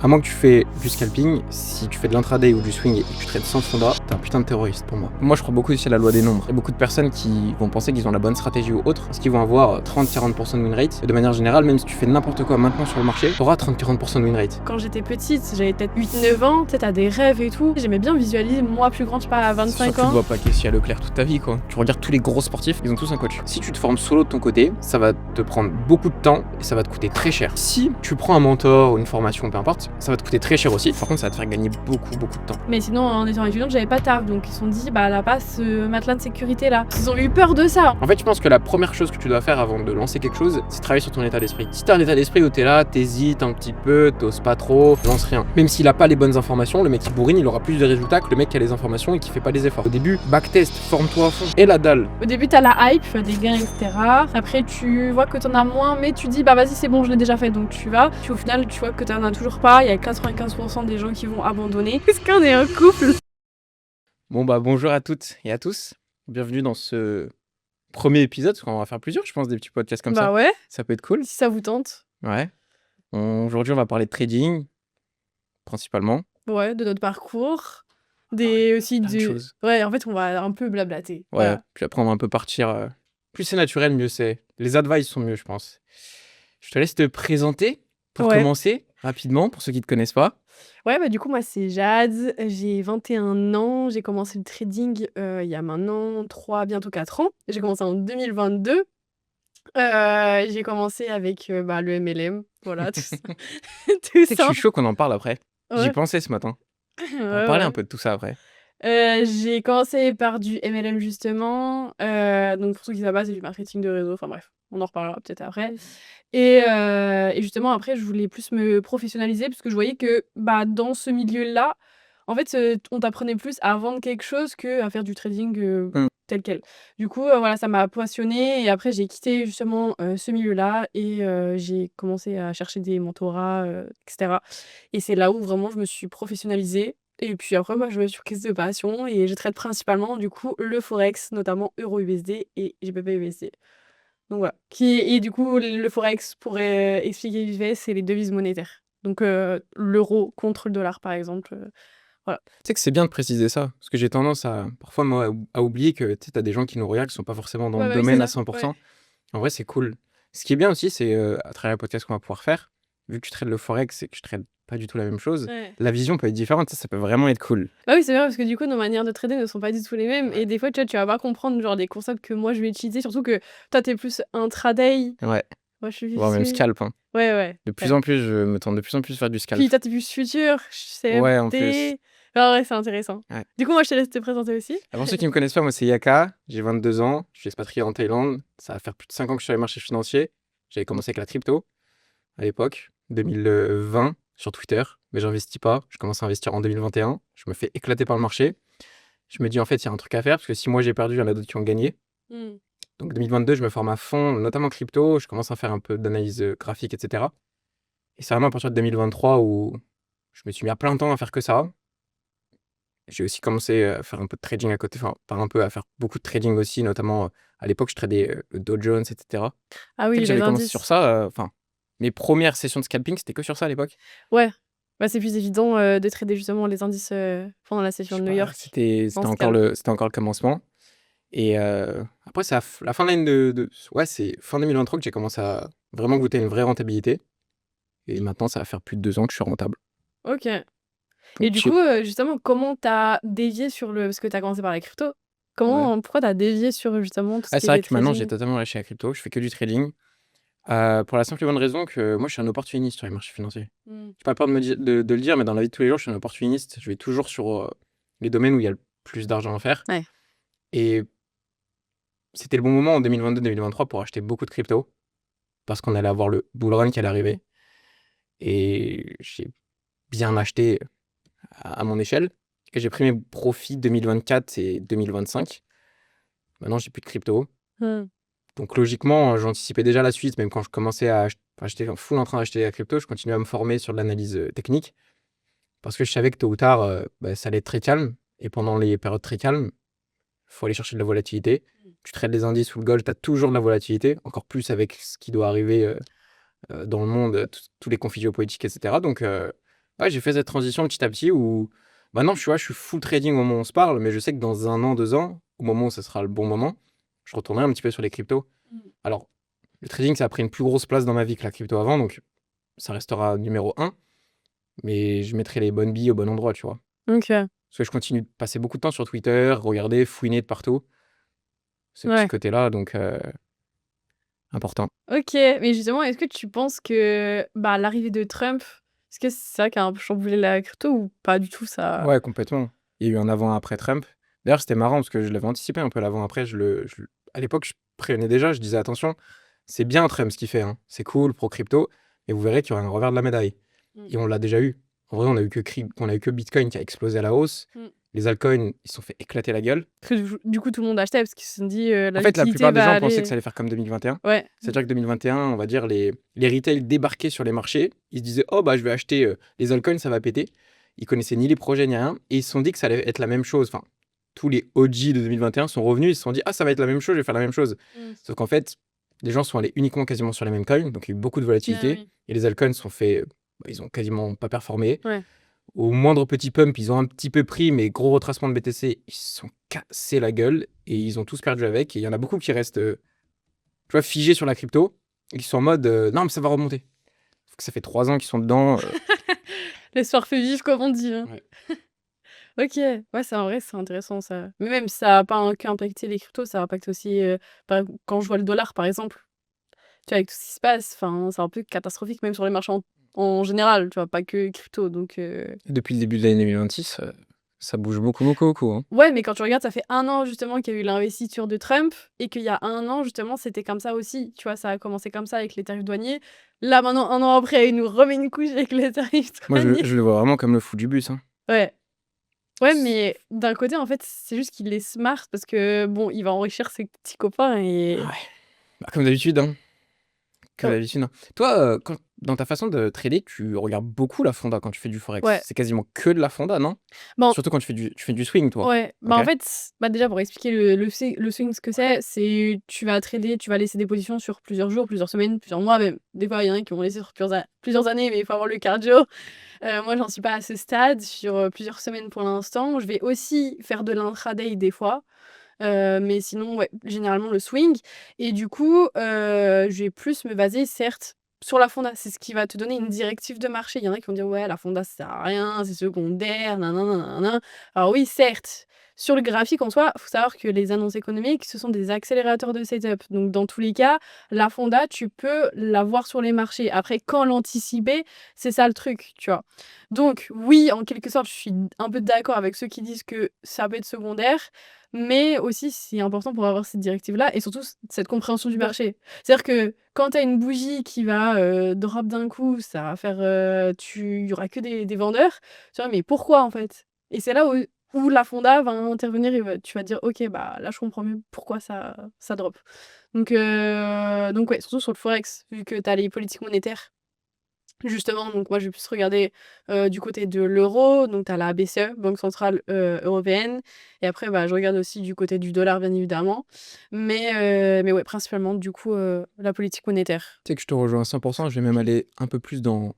À moins que tu fais du scalping, si tu fais de l'intraday ou du swing et que tu trades sans fonda, t'es un putain de terroriste pour moi. Moi je crois beaucoup aussi à la loi des nombres. Il y a beaucoup de personnes qui vont penser qu'ils ont la bonne stratégie ou autre, parce qu'ils vont avoir 30-40% de win rate. Et de manière générale, même si tu fais n'importe quoi maintenant sur le marché, t'auras 30-40% de win rate. Quand j'étais petite, j'avais peut-être 8-9 ans, tu sais, t'as des rêves et tout. J'aimais bien visualiser moi plus grande, je sais pas, à C'est sûr 25 que tu ne ans. dois pas caissier à Leclerc toute ta vie quoi. Tu regardes tous les gros sportifs, ils ont tous un coach. Si tu te formes solo de ton côté, ça va te prendre beaucoup de temps et ça va te coûter très cher. Si tu prends un mentor ou une formation, peu importe, ça va te coûter très cher aussi. Par contre, ça va te faire gagner beaucoup de temps. Mais sinon, en étant étudiante, j'avais pas de taf, donc ils se sont dit, bah là pas ce matelas de sécurité là. Ils ont eu peur de ça. En fait, je pense que la première chose que tu dois faire avant de lancer quelque chose, c'est travailler sur ton état d'esprit. Si t'as un état d'esprit où t'es là, t'hésites un petit peu, t'oses pas trop, lance rien. Même s'il a pas les bonnes informations, le mec qui bourrine, il aura plus de résultats que le mec qui a les informations et qui fait pas les efforts. Au début, backtest, forme-toi à fond. Et la dalle. Au début, t'as la hype, des gains, etc. Après, tu vois que t'en as moins, mais tu dis, bah vas-y, c'est bon, je l'ai déjà fait, donc tu vas. Puis au final, tu vois que t'en as toujours pas. Il y a 95% des gens qui vont abandonner. Est-ce qu'on est un couple? Bon bah bonjour à toutes et à tous. Bienvenue dans ce premier épisode, parce qu'on va faire plusieurs, je pense, des petits podcasts comme Bah ça. ouais, Ça peut être cool. si ça vous tente. Ouais. Aujourd'hui, on va parler de trading, principalement. Ouais, de notre parcours. Aussi Plein de du. choses. Ouais, en fait, on va un peu blablater. Ouais, Voilà. puis après, on va un peu partir. Plus c'est naturel, mieux c'est. Les advice sont mieux, je pense. Je te laisse te présenter pour Ouais. commencer, rapidement, pour ceux qui ne te connaissent pas. Ouais, bah du coup, moi, c'est Jade, j'ai 21 ans, j'ai commencé le trading il y a maintenant 3, bientôt 4 ans. J'ai commencé en 2022. J'ai commencé avec le MLM, voilà, tout ça. Tout Tu sais que je ça. suis chaud qu'on en parle après. J'y Ouais, pensais ce matin. On va ouais, parler un ouais. peu de tout ça après. J'ai commencé par du MLM justement. Donc pour ceux qui savent pas, c'est du marketing de réseau. Enfin bref, on en reparlera peut-être après. Et justement après, je voulais plus me professionnaliser parce que je voyais que dans ce milieu-là, en fait, on t'apprenait plus à vendre quelque chose qu'à faire du trading Mm. tel quel. Du coup, voilà, ça m'a passionnée et après j'ai quitté justement ce milieu-là et j'ai commencé à chercher des mentorats, etc. Et c'est là où vraiment je me suis professionnalisée. Et puis après, moi, je me suis prise de passion et je traite principalement, du coup, le forex, notamment Euro-USD et GBP-USD. Donc voilà. Et du coup, le forex, pour expliquer vite fait, c'est les devises monétaires. Donc l'euro contre le dollar, par exemple. Voilà. Tu sais que c'est bien de préciser ça, parce que j'ai tendance à, parfois, moi, à oublier que tu as des gens qui nous regardent qui sont pas forcément dans Ouais, le bah oui, c'est domaine à ça. 100%. Ouais. En vrai, c'est cool. Ce qui est bien aussi, c'est à travers le podcast qu'on va pouvoir faire, vu que tu trades le forex et que je trade pas du tout la même chose, Ouais. la vision peut être différente, ça peut vraiment être cool. Bah oui, c'est vrai, parce que du coup, nos manières de trader ne sont pas du tout les mêmes. Ouais. Et des fois, tu vois, tu vas pas comprendre genre des concepts que moi, je vais utiliser. Surtout que toi, t'es plus intraday. Ouais, Moi, je suis voire même plus... scalp. Hein. Ouais, ouais. De plus en plus, je me tente de plus en plus faire du scalp. Puis toi, t'es plus futur, Ouais, en CFD. plus. Ah ouais, c'est intéressant. Ouais. Du coup, moi, je te laisse te présenter aussi. Avant ceux qui me connaissent pas, moi c'est Yaka, j'ai 22 ans, je suis expatrié en Thaïlande, ça va faire plus de 5 ans que je suis sur les marchés financiers. J'avais commencé avec la crypto à l'époque, 2020 sur Twitter, mais j'investis pas, je commence à investir en 2021, je me fais éclater par le marché. Je me dis en fait il y a un truc à faire parce que si moi j'ai perdu, il y en a d'autres qui ont gagné. Hmm. Donc 2022, je me forme à fond, notamment crypto, je commence à faire un peu d'analyse graphique, etc. Et c'est vraiment à partir de 2023 où je me suis mis à plein temps à faire que ça. J'ai aussi commencé à faire un peu de trading à côté, enfin pas un peu, à faire beaucoup de trading aussi, notamment à l'époque je tradais le Dow Jones, etc. Ah Tu sais oui, que les j'avais commencé sur indices. ça, enfin mes premières sessions de scalping c'était que sur ça à l'époque. Ouais. Bah, c'est plus évident de trader justement les indices pendant la Je session sais de New pas, York. c'était En encore scalp. c'était encore le commencement. Et après c'est la fin de l'année ouais c'est fin 2023 que j'ai commencé à vraiment goûter une vraie rentabilité. Et maintenant ça va faire plus de 2 ans que je suis rentable. Ok. Donc Et du coup, justement, comment t'as dévié sur le... Parce que t'as commencé par la crypto. ouais. Pourquoi t'as dévié sur justement tout ce Ah, qui c'est vrai était que maintenant j'ai trading? totalement lâché la crypto, je fais que du trading. Pour la simple et bonne raison que moi je suis un opportuniste sur les marchés financiers. Hmm. J'ai pas peur de le dire, mais dans la vie de tous les jours, je suis un opportuniste. Je vais toujours sur les domaines où il y a le plus d'argent à faire. Ouais. Et c'était le bon moment en 2022-2023 pour acheter beaucoup de crypto, parce qu'on allait avoir le bull run qui allait arriver. Et j'ai bien acheté à mon échelle. Et j'ai pris mes profits 2024 et 2025. Maintenant, j'ai plus de crypto. Hmm. Donc logiquement, j'anticipais déjà la suite, même quand je commençais à acheter full en train d'acheter la crypto, je continuais à me former sur de l'analyse technique. Parce que je savais que tôt ou tard, ça allait être très calme. Et pendant les périodes très calmes, il faut aller chercher de la volatilité. Tu trades les indices ou le gold, tu as toujours de la volatilité, encore plus avec ce qui doit arriver dans le monde, tous les conflits géopolitiques, etc. Donc Ouais, j'ai fait cette transition petit à petit où maintenant, tu vois, je suis full trading au moment où on se parle, mais je sais que dans 1 an, 2 ans, au moment où ce sera le bon moment, je retournerai un petit peu sur les cryptos. Mmh. Alors, le trading, ça a pris une plus grosse place dans ma vie que la crypto avant, donc ça restera numéro un, mais je mettrai les bonnes billes au bon endroit, tu vois. OK. Parce que je continue de passer beaucoup de temps sur Twitter, regarder, fouiner de partout, ce petit Ouais. côté-là, donc important. OK, mais justement, est-ce que tu penses que, bah, l'arrivée de Trump, est-ce que c'est ça qui a un peu chamboulé la crypto ou pas du tout ça? Ouais, complètement. Il y a eu un avant-après Trump. D'ailleurs, c'était marrant parce que je l'avais anticipé un peu l'avant-après. À l'époque, je prévenais déjà, je disais attention, c'est bien Trump ce qu'il fait, hein. C'est cool pro crypto, et vous verrez qu'il y aura un revers de la médaille. Mmh. Et on l'a déjà eu. En vrai, on a eu que Bitcoin qui a explosé à la hausse. Mmh. Les altcoins, ils se sont fait éclater la gueule. Que du coup, tout le monde achetait parce qu'ils se sont dit, En «La fait, la liquidité plupart des va gens pensaient que ça aller». allait faire comme 2021. Ouais. C'est-à-dire que 2021, on va dire, les retails débarquaient sur les marchés. Ils se disaient, oh, bah, je vais acheter les altcoins, ça va péter. Ils connaissaient ni les projets ni rien. Et ils se sont dit que ça allait être la même chose. Enfin, tous les OG de 2021 sont revenus. Ils se sont dit, ah, ça va être la même chose, je vais faire la même chose. Mmh. Sauf qu'en fait, les gens sont allés uniquement quasiment sur les mêmes coins. Donc, il y a eu beaucoup de Ah volatilité. oui. Et les altcoins sont fait. Ils ont quasiment pas performé. Ouais. Au moindre petit pump, ils ont un petit peu pris, mais gros retracement de BTC, ils se sont cassés la gueule. Et ils ont tous perdu avec. Et il y en a beaucoup qui restent, tu vois, figés sur la crypto. Et qui sont en mode, non, mais ça va remonter. Sauf que ça fait 3 ans qu'ils sont dedans. L'histoire fait vivre comme on dit, hein. Ouais. OK, ouais, c'est en vrai, c'est intéressant ça. Mais même ça a pas qu'impacté les cryptos, ça impacte aussi, quand je vois le dollar, par exemple, tu vois, avec tout ce qui se passe, enfin, c'est un peu catastrophique même sur les marchands en général, tu vois, pas que crypto, donc Depuis le début de l'année 2026, ça bouge beaucoup, beaucoup, beaucoup, hein. ouais, mais quand tu regardes, ça fait 1 an justement qu'il y a eu l'investiture de Trump et qu'il y a 1 an justement, c'était comme ça aussi, tu vois? Ça a commencé comme ça avec les tarifs douaniers. Là, maintenant, 1 an après, il nous remet une couche avec les tarifs Moi, douaniers. je le vois vraiment comme le fou du bus, hein. Ouais. Ouais, mais d'un côté, en fait, c'est juste qu'il est smart parce que, bon, il va enrichir ses petits copains et Ouais, bah, comme d'habitude, hein. Comme oh, d'habitude, hein. Toi, dans ta façon de trader, tu regardes beaucoup la fonda quand tu fais du forex. ouais. C'est quasiment que de la fonda, non? Bon, Surtout quand tu fais du swing, toi. ouais, bah, OK? en fait, bah, déjà pour expliquer le swing, ce que c'est tu vas trader, tu vas laisser des positions sur plusieurs jours, plusieurs semaines, plusieurs mois même. Des fois, il y en a qui vont laisser sur plusieurs années, mais il faut avoir le cardio. Moi, j'en suis pas à ce stade, sur, plusieurs semaines pour l'instant. Je vais aussi faire de l'intraday des fois, mais sinon, ouais, généralement le swing et du coup, je vais plus me baser certes sur la fonda. C'est ce qui va te donner une directive de marché. Il y en a qui vont dire: «Ouais, la fonda ça sert à rien, c'est secondaire, nin nin nin». Alors oui, certes, sur le graphique en soi, faut savoir que les annonces économiques, ce sont des accélérateurs de setup. Donc dans tous les cas, la fonda, tu peux la voir sur les marchés. Après, quand l'anticiper, c'est ça le truc, tu vois? Donc oui, en quelque sorte, je suis un peu d'accord avec ceux qui disent que ça peut être secondaire, mais aussi c'est important pour avoir cette directive-là et surtout cette compréhension du marché. C'est-à-dire que quand tu as une bougie qui va, drop d'un coup, ça va faire, il y aura que des vendeurs, tu vois? Mais pourquoi en fait? Et c'est là où la fonda va intervenir et tu vas dire: «OK, bah là je comprends mieux pourquoi ça drop». Donc ouais, surtout sur le forex, vu que tu as les politiques monétaires. Justement, donc moi, je vais plus regarder, du côté de l'euro, donc tu as la BCE, Banque centrale, européenne et après, bah, je regarde aussi du côté du dollar, bien évidemment. Mais ouais, principalement, du coup, la politique monétaire. Tu sais que je te rejoins à 100%, je vais même aller un peu plus dans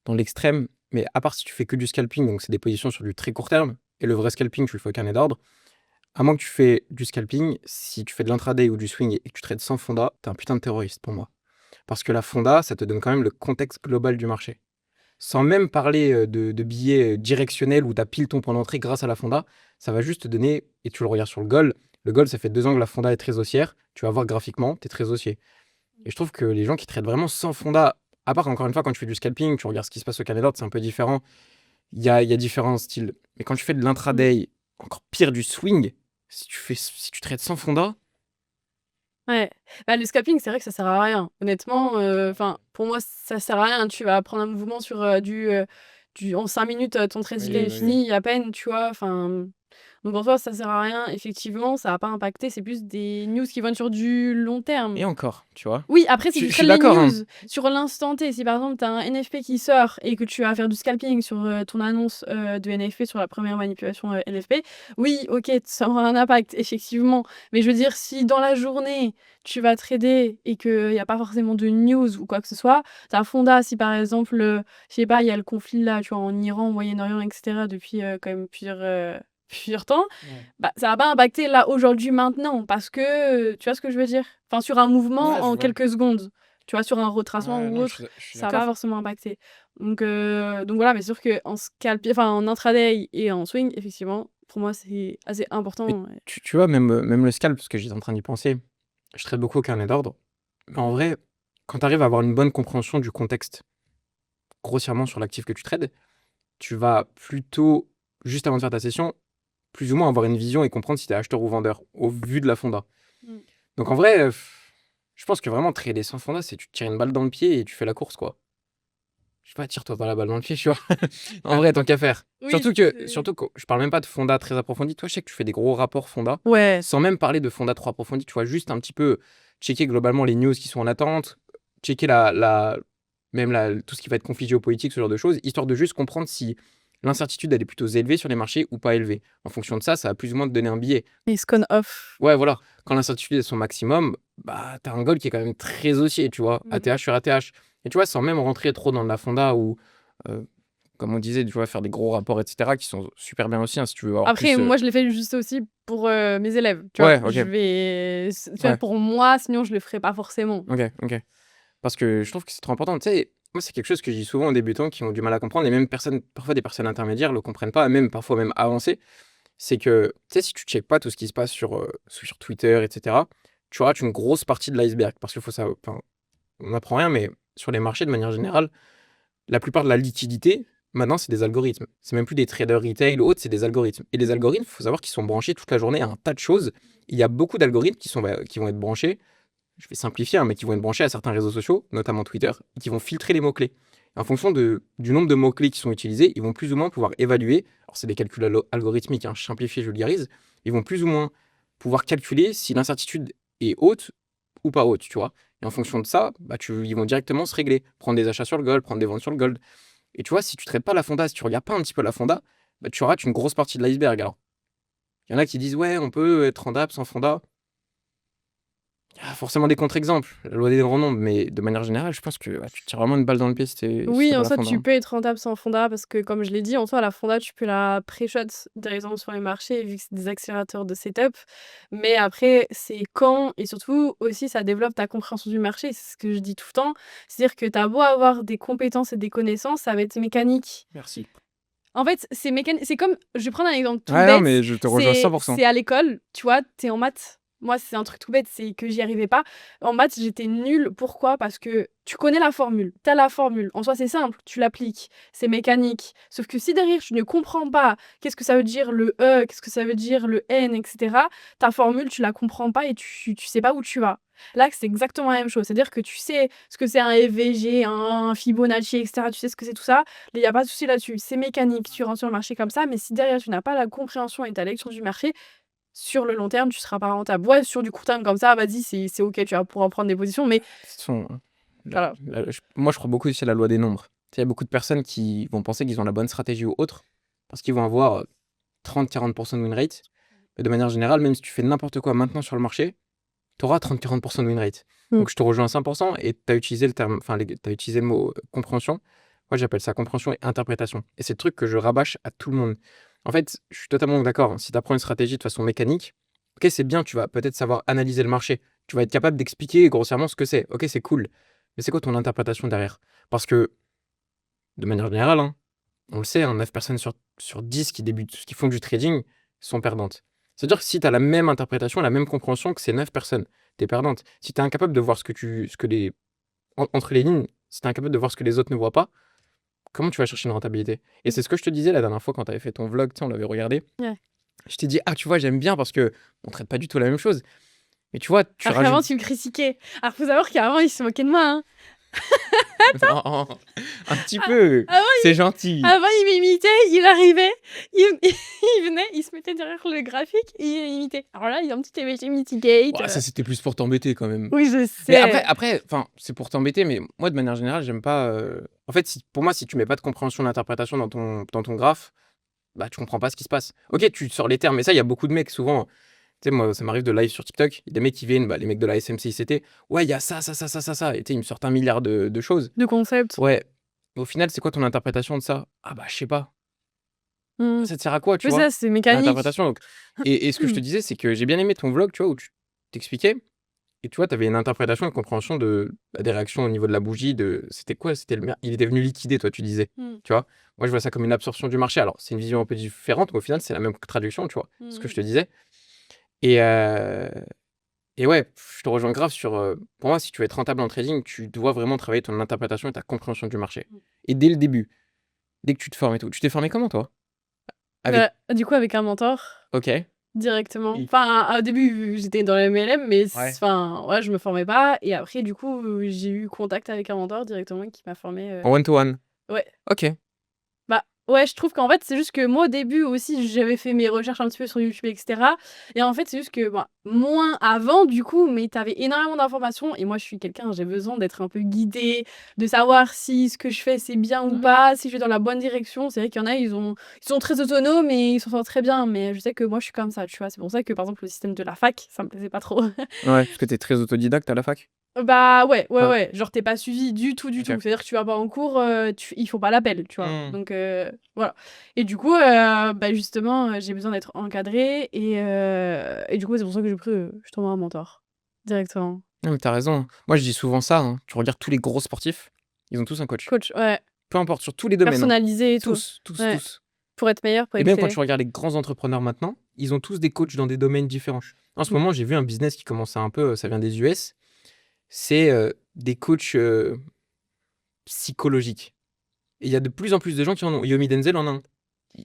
l'extrême, mais à part si tu fais que du scalping, donc c'est des positions sur du très court terme, et le vrai scalping, tu le fais au carnet d'ordre. À moins que tu fais du scalping, si tu fais de l'intraday ou du swing et que tu trades sans fonda, t'es un putain de terroriste pour moi. Parce que la fonda, ça te donne quand même le contexte global du marché. Sans même parler de billets directionnels où tu as pile ton point d'entrée grâce à la fonda, ça va juste te donner, et tu le regardes sur le gold, ça fait 2 ans que la fonda est très haussière, tu vas voir graphiquement, tu es très haussier. Et je trouve que les gens qui traitent vraiment sans fonda, à part encore une fois quand tu fais du scalping, tu regardes ce qui se passe au Canada, c'est un peu différent, il y a différents styles. Mais quand tu fais de Mmh. l'intraday, encore pire du swing, si tu traites sans fonda, Ouais. Bah, le scalping, c'est vrai que ça sert à rien. Honnêtement, enfin, pour moi, ça sert à rien. Tu vas prendre un mouvement sur, en 5 minutes, ton trade oui, il est oui, oui. fini à peine, tu vois? Enfin, Donc en soi, ça sert à rien. Effectivement, ça va pas impacter. C'est plus des news qui vont être sur du long terme. Et encore, tu vois. Oui, après, si Je tu suis trades les d'accord, hein. news sur l'instant T, si par exemple tu as un NFP qui sort et que tu vas faire du scalping sur ton annonce de NFP sur la première manipulation NFP, oui, ok, ça aura un impact, effectivement. Mais je veux dire, si dans la journée, tu vas trader et qu'il n'y a pas forcément de news ou quoi que ce soit, ta fonda, si par exemple, je sais pas, il y a le conflit là, tu vois, en Iran, au Moyen-Orient, etc., depuis quand même plusieurs temps, bah, ça va pas impacter là, aujourd'hui, maintenant, parce que, tu vois ce que je veux dire? Enfin, sur un mouvement Ouais, je en vois. quelques secondes, tu vois, sur un retracement Ouais, ou non, autre, je suis ça va pas d'accord. forcément impacter. Donc voilà, mais c'est sûr qu'en enfin, en intraday et en swing, effectivement, pour moi, c'est assez Mais important. tu vois, même le scalp, parce que j'étais en train d'y penser, je traite beaucoup au carnet d'ordre. Mais en vrai, quand tu arrives à avoir une bonne compréhension du contexte, grossièrement sur l'actif que tu trades, tu vas plutôt, juste avant de faire ta session, plus ou moins avoir une vision et comprendre si tu es acheteur ou vendeur, au vu de la fonda. Mm. Donc en vrai, je pense que vraiment trader sans fonda, c'est tu te tires une balle dans le pied et tu fais la course, quoi. Je sais pas, tire-toi pas la balle dans le pied, tu vois. En vrai, tant qu'à faire. Oui, Surtout que je parle même pas de fonda très approfondi. Toi, je sais que tu fais des gros rapports fonda, ouais. sans même parler de fonda trop approfondi. Tu vois, juste un petit peu checker globalement les news qui sont en attente, checker tout ce qui va être conflit géopolitique, ce genre de choses, histoire de juste comprendre si l'incertitude elle est plutôt élevée sur les marchés ou pas élevée. En fonction de ça, ça va plus ou moins te donner un billet. Et scone off. Ouais, voilà. Quand l'incertitude est son maximum, bah, t'as un goal qui est quand même très haussier, tu vois. ATH sur ATH. Et tu vois, sans même rentrer trop dans la fonda ou, euh, comme on disait, tu vois, faire des gros rapports, etc., qui sont super bien aussi, hein, si tu veux avoir Après, plus. moi, je l'ai fait juste aussi pour mes élèves, tu vois. Ouais, ok. Je vais faire Ouais, pour moi, sinon je le ferai pas forcément. ok. Parce que je trouve que c'est trop important. Tu sais, moi, c'est quelque chose que je dis souvent aux débutants qui ont du mal à comprendre, et même parfois des personnes intermédiaires le comprennent pas, même parfois même avancées. C'est que, tu sais, si tu checkes pas tout ce qui se passe sur Twitter, etc., tu rates une grosse partie de l'iceberg. Parce qu'il faut ça. Enfin, on n'apprend rien, mais sur les marchés, de manière générale, la plupart de la liquidité, maintenant, c'est des algorithmes. C'est même plus des traders retail ou autres, c'est des algorithmes. Et les algorithmes, il faut savoir qu'ils sont branchés toute la journée à un tas de choses. Il y a beaucoup d'algorithmes qui vont être branchés, je vais simplifier, hein, mais qui vont être branchés à certains réseaux sociaux, notamment Twitter, et qui vont filtrer les mots-clés. En fonction du nombre de mots-clés qui sont utilisés, ils vont plus ou moins pouvoir évaluer, alors c'est des calculs algorithmiques, hein, je simplifie, je vulgarise, ils vont plus ou moins pouvoir calculer si l'incertitude est haute ou pas haute, tu vois. Et en fonction de ça, bah, ils vont directement se régler, prendre des achats sur le gold, prendre des ventes sur le gold. Et tu vois, si tu ne traites pas la fonda, si tu regardes pas un petit peu la fonda, bah, tu rates une grosse partie de l'iceberg. Alors, il y en a qui disent, ouais, on peut être rentable sans fonda. Il y a forcément des contre-exemples, la loi des grands nombres, mais de manière générale, je pense que tu te tires vraiment une balle dans le pied si t'es Oui, pas en la soi, fonda, tu hein. peux être rentable sans fonda parce que, comme je l'ai dit, en soi, la fonda, tu peux la pré-shot directement sur les marchés vu que c'est des accélérateurs de setup. Mais après, c'est quand et surtout aussi, ça développe ta compréhension du marché. C'est ce que je dis tout le temps. C'est-à-dire que tu as beau avoir des compétences et des connaissances, ça va être mécanique. Merci. En fait, c'est mécanique. C'est comme, je vais prendre un exemple tout Ouais, non, bête. mais je te rejoins 100%. C'est à l'école, tu vois, t'es en maths. Moi, c'est un truc tout bête, c'est que j'y arrivais pas. En maths, j'étais nulle. Pourquoi? Parce que tu connais la formule. T'as la formule. En soi, c'est simple. Tu l'appliques. C'est mécanique. Sauf que si derrière, tu ne comprends pas qu'est-ce que ça veut dire le E, qu'est-ce que ça veut dire le N, etc., ta formule, tu la comprends pas et tu sais pas où tu vas. Là, c'est exactement la même chose. C'est-à-dire que tu sais ce que c'est un FVG, un Fibonacci, etc. Tu sais ce que c'est tout ça. Il n'y a pas de souci là-dessus. C'est mécanique. Tu rentres sur le marché comme ça. Mais si derrière, tu n'as pas la compréhension et ta lecture du marché, sur le long terme, tu seras pas rentable. Ouais, sur du court terme comme ça, vas-y, c'est ok, tu vas pouvoir prendre des positions. Mais De toute façon, voilà. moi, je crois beaucoup aussi à la loi des nombres. Tu sais, il y a beaucoup de personnes qui vont penser qu'ils ont la bonne stratégie ou autre, parce qu'ils vont avoir 30-40% de win rate. Mais de manière générale, même si tu fais n'importe quoi maintenant sur le marché, tu auras 30-40% de win rate. Donc je te rejoins à 100% et tu as utilisé le terme, enfin, tu as utilisé le mot compréhension. Moi, j'appelle ça compréhension et interprétation. Et c'est le truc que je rabâche à tout le monde. En fait, je suis totalement d'accord, hein. Si tu apprends une stratégie de façon mécanique, ok, c'est bien, tu vas peut-être savoir analyser le marché. Tu vas être capable d'expliquer grossièrement ce que c'est. Ok, c'est cool. Mais c'est quoi ton interprétation derrière? Parce que, de manière générale, hein, on le sait, hein, 9 personnes sur 10 qui débutent, qui font du trading, sont perdantes. C'est-à-dire que si tu as la même interprétation, la même compréhension que ces 9 personnes, tu es perdante. Si tu es incapable de voir entre les lignes, si tu es incapable de voir ce que les autres ne voient pas, comment tu vas chercher une rentabilité? Et c'est ce que je te disais la dernière fois quand tu avais fait ton vlog, tu sais, on l'avait regardé. Ouais. Je t'ai dit, ah, tu vois, j'aime bien parce que on traite pas du tout la même chose. Mais tu vois, tu Alors qu'avant, rajoutes. tu me critiquais. Alors, faut savoir qu'avant, il se moquait de moi. Hein. Un petit peu, Avant, c'est gentil. il m'imitait, il arrivait, il venait, il se mettait derrière le graphique et il imitait. Alors là, il y a un petit emoji mitigate. Ouais, ça, c'était plus pour t'embêter quand même. Oui, je Mais sais. après, enfin, c'est pour t'embêter, mais moi, de manière générale, j'aime pas. En fait, pour moi, si tu mets pas de compréhension d'interprétation dans ton graphe, bah, tu comprends pas ce qui se passe. Ok, tu sors les termes, mais ça, il y a beaucoup de mecs souvent. Tu sais, moi, ça m'arrive de live sur TikTok. Il y a des mecs qui viennent, bah, les mecs de la SMCICT. Ouais, il y a ça, ça, ça, ça, ça, ça. Et tu sais, ils me sortent un milliard de choses. De concept. Ouais. Au final, c'est quoi ton interprétation de ça? Ah, bah, je sais pas. Hmm. Ça te sert à quoi, tu Oui, vois? ça, c'est mécanique. L'interprétation. Donc. Et ce que je te disais, c'est que j'ai bien aimé ton vlog, tu vois, où tu t'expliquais. Et tu vois, tu avais une interprétation et compréhension des réactions au niveau de la bougie. C'était quoi? Il était venu liquider, toi, tu disais. Hmm. Tu vois? Moi, je vois ça comme une absorption du marché. Alors, c'est une vision un peu différente, mais au final, c'est la même traduction, tu vois, ce que je te disais. Et, et ouais, je te rejoins grave sur. Pour moi, si tu veux être rentable en trading, tu dois vraiment travailler ton interprétation et ta compréhension du marché. Et dès le début, dès que tu te formes et tout. Tu t'es formé comment, toi? Avec. Du coup, avec un mentor. Ok. Directement. Et- Enfin, au début, j'étais dans le MLM, mais Ouais. enfin, ouais, je me formais pas. Et après, du coup, j'ai eu contact avec un mentor directement qui m'a formé. En one-to-one. Ouais. Ok. Bah, ouais, je trouve qu'en fait, c'est juste que moi, au début aussi, j'avais fait mes recherches un petit peu sur YouTube, etc. Et en fait, c'est juste que, bah, moins avant, du coup, mais t'avais énormément d'informations. Et moi, je suis quelqu'un, j'ai besoin d'être un peu guidée, de savoir si ce que je fais, c'est bien ou pas, si je vais dans la bonne direction. C'est vrai qu'il y en a, ils sont très autonomes et ils s'en sortent très bien. Mais je sais que moi, je suis comme ça, tu vois. C'est pour ça que, par exemple, le système de la fac, ça me plaisait pas trop. Ouais, parce que t'es très autodidacte à la fac. Bah ouais, Ah. ouais. Genre, t'es pas suivi du tout. Ok. C'est-à-dire que tu vas pas en cours, il faut pas l'appel, tu vois. Hmm. Donc, voilà. Et du coup, bah justement, j'ai besoin d'être encadrée. Et du coup, c'est pour ça que j'ai pris justement un mentor. Directement. Non, mais t'as raison. Moi, je dis souvent ça. Hein. Tu regardes tous les gros sportifs, ils ont tous un coach. Coach, ouais. Peu importe, sur tous les domaines. Hein. Personnalisé et tout. Tous, tous, Ouais. tous. Pour être meilleur, pour Et même quand exceller. tu regardes les grands entrepreneurs maintenant, ils ont tous des coachs dans des domaines différents. En ce moment, j'ai vu un business qui commence à un peu, ça vient des US, c'est des coachs psychologiques. Et il y a de plus en plus de gens qui en ont. Yomi Denzel en a un.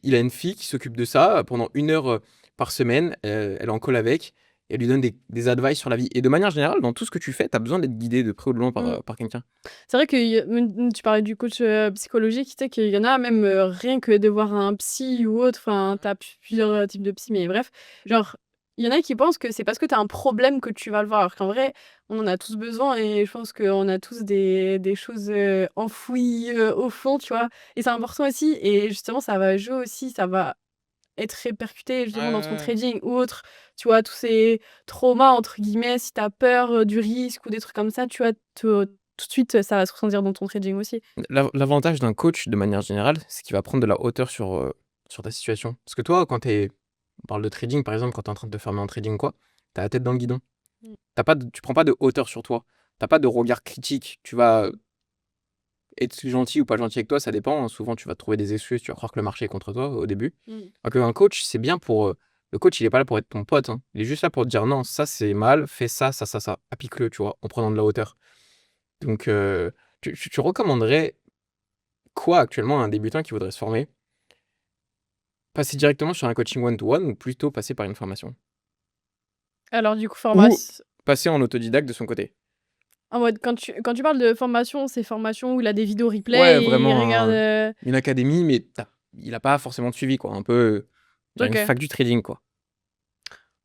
Il a une fille qui s'occupe de ça pendant 1 heure par semaine. Elle est en call avec. Et elle lui donne des advice sur la vie. Et de manière générale, dans tout ce que tu fais, tu as besoin d'être guidé de près ou de loin par quelqu'un. C'est vrai que tu parlais du coach psychologique, tu sais qu'il y en a même rien que de voir un psy ou autre, enfin, t'as plusieurs types de psy, mais bref, genre, il y en a qui pensent que c'est parce que t'as un problème que tu vas le voir, alors qu'en vrai, on en a tous besoin et je pense qu'on a tous des choses enfouies au fond, tu vois. Et c'est important aussi, et justement, ça va jouer aussi, ça va être répercuté justement dans ton trading ou autre, tu vois, tous ces traumas, entre guillemets, si t'as peur du risque ou des trucs comme ça, tu vois, tout de suite, ça va se ressentir dans ton trading aussi. L'avantage d'un coach, de manière générale, c'est qu'il va prendre de la hauteur sur ta situation. Parce que toi, on parle de trading, par exemple, quand tu es en train de te former en trading, quoi, tu as la tête dans le guidon. Tu prends pas de hauteur sur toi. T'as pas de regard critique. Tu vas être gentil ou pas gentil avec toi, ça dépend. Hein. Souvent, tu vas trouver des excuses, tu vas croire que le marché est contre toi au début. Alors qu'un coach, c'est bien pour. Le coach, il est pas là pour être ton pote. Hein. Il est juste là pour te dire non, ça c'est mal, fais ça, ça, ça, ça. Applique-le, tu vois, en prenant de la hauteur. Donc, tu recommanderais quoi actuellement à un débutant qui voudrait se former? Passer directement sur un coaching one-to-one ou plutôt passer par une formation? Alors du coup, Ou formation passer en autodidacte de son côté? en mode quand tu parles de formation, c'est formation où il a des vidéos Ouais, replay et il regarde, vraiment une académie, mais il a pas forcément de suivi, quoi. Un peu, genre une OK. fac du trading, quoi.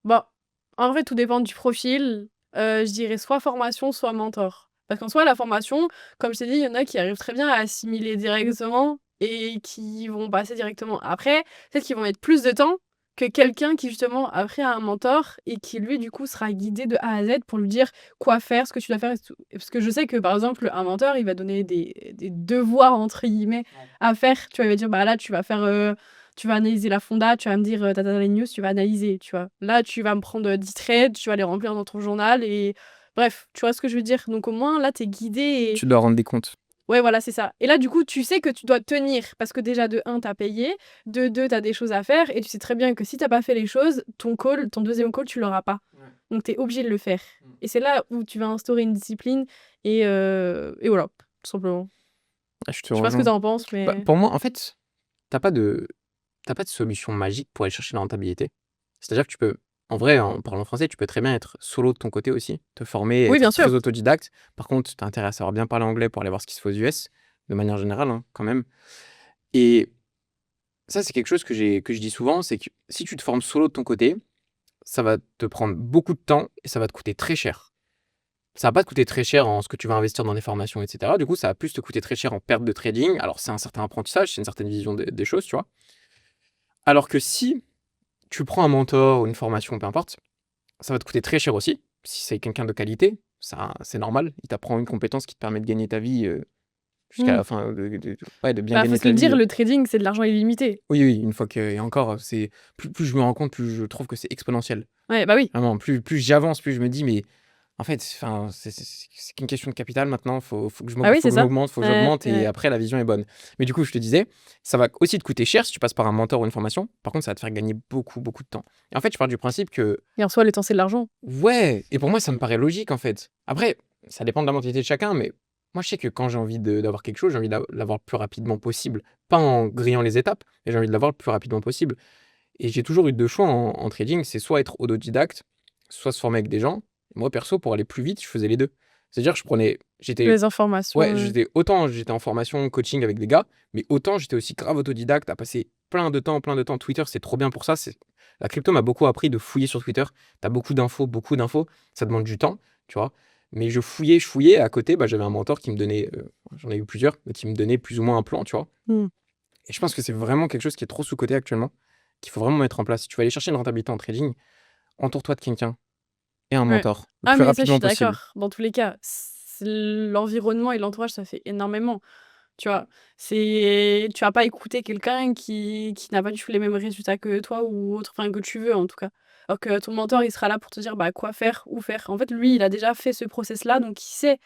Bah, en vrai, tout dépend du profil. Je dirais soit formation, soit mentor. Parce qu'en soi, la formation, comme je t'ai dit, il y en a qui arrivent très bien à assimiler directement et qui vont passer directement. Après, peut-être qu'ils vont mettre plus de temps que quelqu'un qui, justement, après a un mentor et qui, lui, du coup, sera guidé de A à Z pour lui dire quoi faire, ce que tu dois faire et tout. Parce que je sais que, par exemple, un mentor, il va donner des devoirs, entre guillemets, à faire. Tu vois, il va dire, bah là, tu vas analyser la fonda, tu vas me dire, tu les news, tu vas analyser, tu vois. Là, tu vas me prendre 10 trades, tu vas les remplir dans ton journal et bref, tu vois ce que je veux dire? Donc au moins, là, tu es guidé et Tu dois rendre des comptes. ouais, voilà, c'est ça. Et là, du coup, tu sais que tu dois tenir parce que déjà, de 1, tu as payé, de 2, tu as des choses à faire et tu sais très bien que si tu pas fait les choses, ton deuxième call, tu l'auras pas. Donc tu es obligé de le faire. Et c'est là où tu vas instaurer une discipline et voilà, tout simplement. Ah, je te Je sais pas ce que rejoins. tu en penses, Bah, mais pour moi, en fait, t'as pas de solution magique pour aller chercher la rentabilité. C'est-à-dire que tu peux, en vrai, en parlant français, tu peux très bien être solo de ton côté aussi, te former, Oui, bien être sûr. très autodidacte. Par contre, tu as intérêt à savoir bien parler anglais pour aller voir ce qui se fait aux US, de manière générale, hein, quand même. Et ça, c'est quelque chose que je dis souvent, c'est que si tu te formes solo de ton côté, ça va te prendre beaucoup de temps et ça va te coûter très cher. Ça va pas te coûter très cher en ce que tu vas investir dans des formations, etc. Du coup, ça va plus te coûter très cher en perte de trading. Alors, c'est un certain apprentissage, c'est une certaine vision des choses, tu vois. Alors que si tu prends un mentor ou une formation, peu importe, ça va te coûter très cher aussi. Si c'est quelqu'un de qualité, ça, c'est normal. Il t'apprend une compétence qui te permet de gagner ta vie jusqu'à Mmh. la fin, ouais, de bien Bah, faut gagner se ta le vie. dire, le trading, c'est de l'argent illimité. Oui, oui, une fois que. Et encore, c'est plus je me rends compte, plus je trouve que c'est exponentiel. Ouais, bah, oui. Vraiment, plus j'avance, plus je me dis, mais en fait, enfin, c'est qu'une question de capital maintenant. Faut que je Bah, oui, faut c'est que je ça. m'augmente, faut que Ouais, j'augmente, et ouais. après, la vision est bonne. Mais du coup, je te disais, ça va aussi te coûter cher si tu passes par un mentor ou une formation. Par contre, ça va te faire gagner beaucoup, beaucoup de temps. Et en fait, je pars du principe que, Et en soi, le temps, c'est de l'argent. ouais, et pour moi, ça me paraît logique, en fait. Après, ça dépend de la mentalité de chacun, mais moi, je sais que quand j'ai envie d'avoir quelque chose, j'ai envie de l'avoir le plus rapidement possible. Pas en grillant les étapes, mais j'ai envie de l'avoir le plus rapidement possible. Et j'ai toujours eu deux choix en trading, c'est soit être autodidacte, soit se former avec des gens. Moi, perso, pour aller plus vite, je faisais les deux. C'est-à-dire, Les informations, ouais, autant j'étais en formation, coaching avec des gars, mais autant j'étais aussi grave autodidacte, à passer plein de temps. Twitter, c'est trop bien pour ça. La crypto m'a beaucoup appris de fouiller sur Twitter. T'as beaucoup d'infos. Ça demande du temps, tu vois. Mais je fouillais. Et à côté, bah, j'avais un mentor qui me donnait, j'en ai eu plusieurs, mais qui me donnait plus ou moins un plan, tu vois. Mmh. Et je pense que c'est vraiment quelque chose qui est trop sous-coté actuellement, qu'il faut vraiment mettre en place. Si tu vas aller chercher une rentabilité en trading, entoure-toi de quelqu'un et un Ouais. mentor le Ah, plus mais ça, je rapidement suis possible. d'accord. Dans tous les cas, l'environnement et l'entourage, ça fait énormément, tu vois? Tu vas pas écouter quelqu'un qui n'a pas du tout les mêmes résultats que toi ou autre, enfin, que tu veux, en tout cas. Alors que ton mentor, il sera là pour te dire, bah, quoi faire, où faire. En fait, lui, il a déjà fait ce process-là, donc il sait.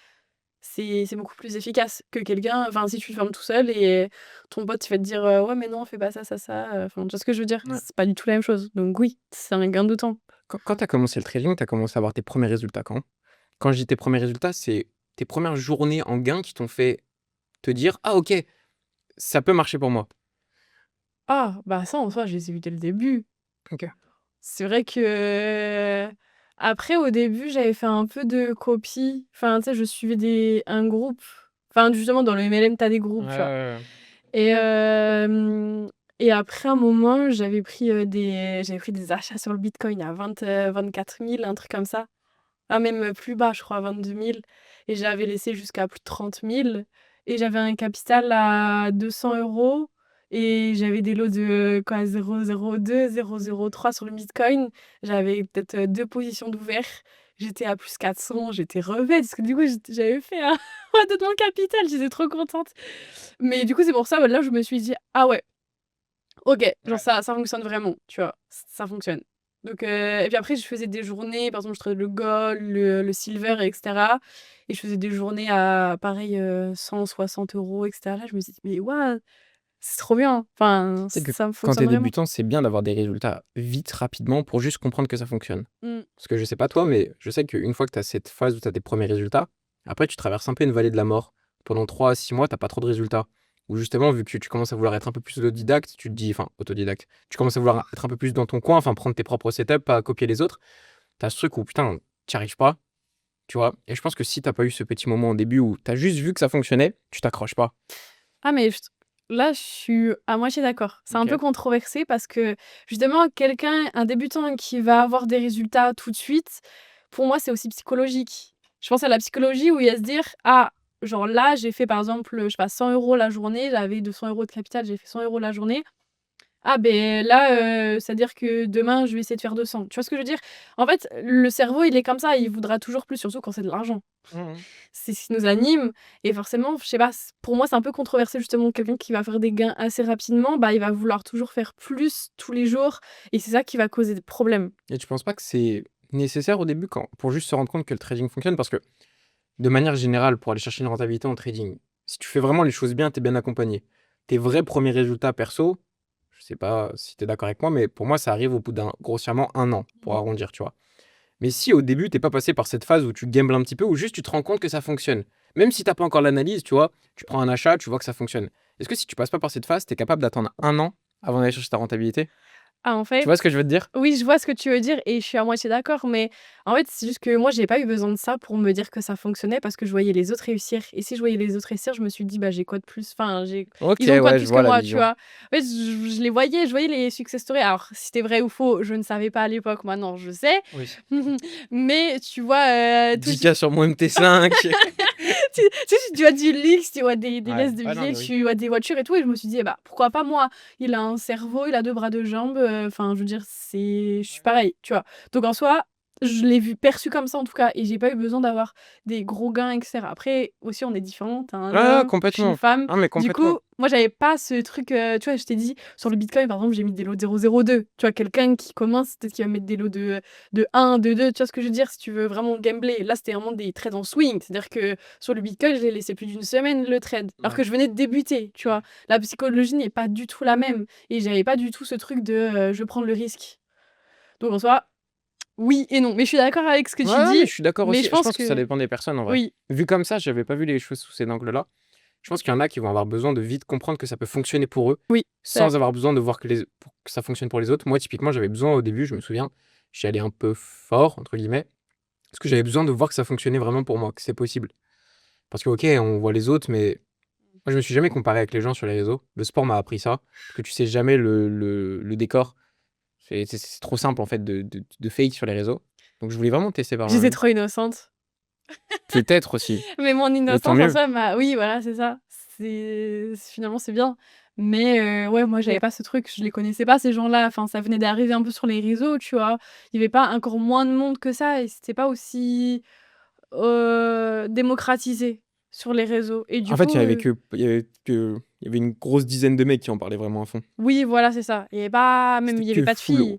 C'est beaucoup plus efficace que quelqu'un enfin, si tu le formes tout seul et ton pote, il va te dire: «Ouais, mais non, fais pas ça, ça, ça», enfin, tu vois ce que je veux dire? Ouais. C'est pas du tout la même chose. Donc oui, c'est un gain de temps. Quand tu as commencé le trading, tu as commencé à avoir tes premiers résultats quand? Quand je dis tes premiers résultats, c'est tes premières journées en gain qui t'ont fait te dire: «Ah OK, ça peut marcher pour moi». Ah, bah, ça, en soi, je les ai eu dès le début. OK. C'est vrai que après, au début, j'avais fait un peu de copie. Enfin, tu sais, je suivais un groupe. Enfin, justement, dans le MLM, tu as des Ouais, groupes, tu vois? ouais, ouais. Et et après un moment, j'avais pris des achats sur le bitcoin à 24 000, un truc comme ça. Ah même, plus bas, je crois, 22 000 et j'avais laissé jusqu'à plus de 30 000 et j'avais un capital à 200 € et j'avais des lots de quoi 0,02, 0,03 sur le bitcoin. J'avais peut-être, 2 positions d'ouvert. J'étais à plus 400, j'étais rebelle parce que du coup, j'avais fait un mois de mon capital, j'étais trop contente. Mais du coup, c'est pour ça, bah, là, je me suis dit: «Ah ouais, OK, genre Ouais. ça fonctionne vraiment», tu vois? Ça fonctionne. Donc et puis après je faisais des journées, par exemple, je tradais le gold, le silver et cetera et je faisais des journées à pareil, 160 € et cetera. Là, je me suis dit: «Mais waouh, c'est trop bien!» Enfin, Tu sais que ça quand tu fonctionne es vraiment. débutant, c'est bien d'avoir des résultats vite, rapidement, pour juste comprendre que ça fonctionne. Mmh. Parce que je sais pas toi, mais je sais qu'une fois que tu as cette phase où tu as tes premiers résultats, après tu traverses un peu une vallée de la mort. Pendant 3 à 6 mois, tu pas trop de résultats. Ou justement, vu que tu commences à vouloir être un peu plus autodidacte, tu te dis, enfin, autodidacte, tu commences à vouloir être un peu plus dans ton coin, enfin, prendre tes propres setups, pas copier les autres. Tu as ce truc où, putain, tu arrives pas, tu vois. Et je pense que si t'as pas eu ce petit moment au début où tu as juste vu que ça fonctionnait, tu t'accroches pas. Ah mais là, je suis à moitié d'accord. C'est un peu Ok. controversé parce que justement, un débutant qui va avoir des résultats tout de suite, pour moi, c'est aussi psychologique. Je pense à la psychologie où il va se dire: «Ah, genre là, j'ai fait par exemple, je sais pas, 100 € la journée, j'avais 200 € de capital, j'ai fait 100 € la journée. Ah ben là, c'est-à-dire que demain, je vais essayer de faire 200». Tu vois ce que je veux dire? En fait, le cerveau, il est comme ça, il voudra toujours plus, surtout quand c'est de l'argent. Mhm. C'est ce qui nous anime et forcément, je sais pas, pour moi, c'est un peu controversé justement quelqu'un qui va faire des gains assez rapidement, bah, il va vouloir toujours faire plus tous les jours et c'est ça qui va causer des problèmes. Et tu penses pas que c'est nécessaire au début pour juste se rendre compte que le trading fonctionne? Parce que de manière générale, pour aller chercher une rentabilité en trading, si tu fais vraiment les choses bien, tu es bien accompagné. Tes vrais premiers résultats perso, je sais pas si tu es d'accord avec moi, mais pour moi, ça arrive au bout grossièrement 1 an, pour Mmh. arrondir, tu vois. Mais si au début, t'es pas passé par cette phase où tu gambles un petit peu, ou juste tu te rends compte que ça fonctionne, même si t'as pas encore l'analyse, tu vois, tu prends un achat, tu vois que ça fonctionne. Est-ce que si tu passes pas par cette phase, tu es capable d'attendre 1 an avant d'aller chercher ta rentabilité? Ah, en Tu fait, vois ce que je veux te dire? oui, je vois ce que tu veux dire et je suis à moitié d'accord, mais en fait, c'est juste que moi, j'ai pas eu besoin de ça pour me dire que ça fonctionnait parce que je voyais les autres réussir et si je voyais les autres réussir, je me suis dit: «Bah, j'ai quoi de plus?» Enfin, OK, ils ont quoi de ouais, je plus que vois la moi, tu vision. vois? En fait, je les voyais, je voyais les success stories. Alors, si c'était vrai ou faux, je ne savais pas à l'époque, maintenant je sais. Oui. Mais tu vois, tout 10K sur mon MT5. tu sais, tu vois du luxe, tu vois des Ouais. laisses de Ouais, non, billets, mais oui. tu vois des voitures et tout et je me suis dit: «Eh bah, pourquoi pas moi? Il a un cerveau, il a 2 bras, 2 jambes, enfin, je veux dire, je suis pareil», tu vois? Donc en soi, je l'ai perçu comme ça en tout cas et j'ai pas eu besoin d'avoir des gros gains et cetera. Après aussi, on est différents. Tu un Ah, homme, je suis une complètement. femme. Ah, mais Du complètement. coup, moi, j'avais pas ce truc, tu vois, je t'ai dit, sur le bitcoin, par exemple, j'ai mis des lots de 0,02. Tu vois, quelqu'un qui commence, peut-être qu'il va mettre des lots de 1, de 2, tu vois ce que je veux dire? Si tu veux vraiment gambler. Là, c'était vraiment des trades en swing. C'est-à-dire que sur le bitcoin, je l'ai laissé plus d'une semaine le trade, alors Ouais. que je venais de débuter, tu vois? La psychologie n'est pas du tout la même et j'avais pas du tout ce truc de, je veux prendre le risque. Donc en soi, oui et non, mais je suis d'accord avec ce que tu Ouais, mais dis, je suis d'accord mais aussi. je Je pense pense que ça que dépend des personnes en vrai. oui, Vu comme ça, j'avais pas vu les choses sous cet angle-là. Je pense qu'il y en a qui vont avoir besoin de vite comprendre que ça peut fonctionner pour eux, oui, c'est sans avoir besoin de voir pour que ça fonctionne pour les autres. Moi, typiquement, j'avais besoin au début, je me souviens, j'y allais un peu fort, entre guillemets, parce que j'avais besoin de voir que ça fonctionnait vraiment pour moi, que c'est possible. Parce que, ok, on voit les autres, mais moi, je me suis jamais comparé avec les gens sur les réseaux. Le sport m'a appris ça, parce que tu sais jamais le décor. C'est trop simple, en fait, de fake sur les réseaux. Donc, je voulais vraiment tester par j'étais moi-même. trop innocente. Peut-être aussi, Mais mon mais tant innocence en mieux. soi oui, voilà, c'est ça. Finalement, c'est bien. Mais ouais, moi, j'avais pas ce truc, je les connaissais pas ces gens-là, enfin, ça venait d'arriver un peu sur les réseaux, tu vois? Il y avait pas encore moins de monde que ça et c'était pas aussi, démocratisé sur les réseaux et du En fait, coup, il y avait une grosse dizaine de mecs qui en parlaient vraiment à fond. oui, voilà, c'est ça. Il y avait pas même C'était il y avait que pas de full. filles.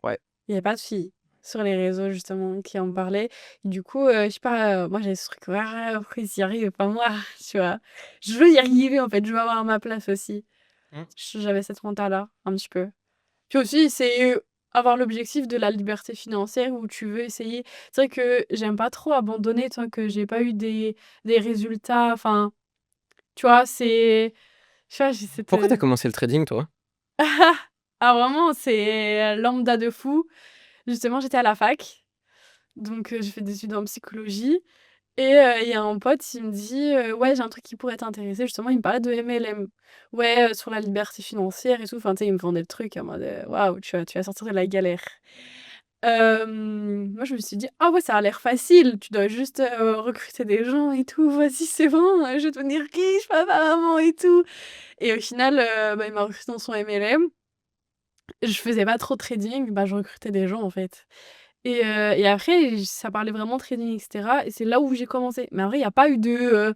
Ouais. Il y avait pas de filles sur les réseaux justement qui en parlaient. Du coup, je sais pas, moi j'avais ce truc: «Ouais, pourquoi ils y arrivent pas moi?» tu vois? Je veux y arriver en fait, je veux avoir ma place aussi. Mmh. J'avais cette mental-là, un petit peu. Puis aussi, c'est avoir l'objectif de la liberté financière où tu veux essayer c'est vrai que j'aime pas trop abandonner tant que j'ai pas eu des résultats, enfin, tu vois? Je sais pas, j'ai cette, Pourquoi t'as commencé le trading, toi? ah vraiment, c'est lambda de fou. Justement, j'étais à la fac, donc j'ai fait des études en psychologie et il y a un pote, il me dit: «Ouais, j'ai un truc qui pourrait t'intéresser». Justement, il me parlait de MLM. Ouais, sur la liberté financière et tout. Enfin, tu sais, il me vendait le truc en mode, «Waouh, tu vas sortir de la galère». Moi, je me suis dit: «Ah ouais, ça a l'air facile, tu dois juste, recruter des gens et tout. Vas-y, c'est bon, je vais devenir riche, papa, maman et tout» et au final, bah, il m'a recruté dans son MLM. Je faisais pas trop de trading, bah, je recrutais des gens, en fait. Et après, ça parlait vraiment trading et cetera et c'est là où j'ai commencé. Mais en vrai, il y a pas eu de,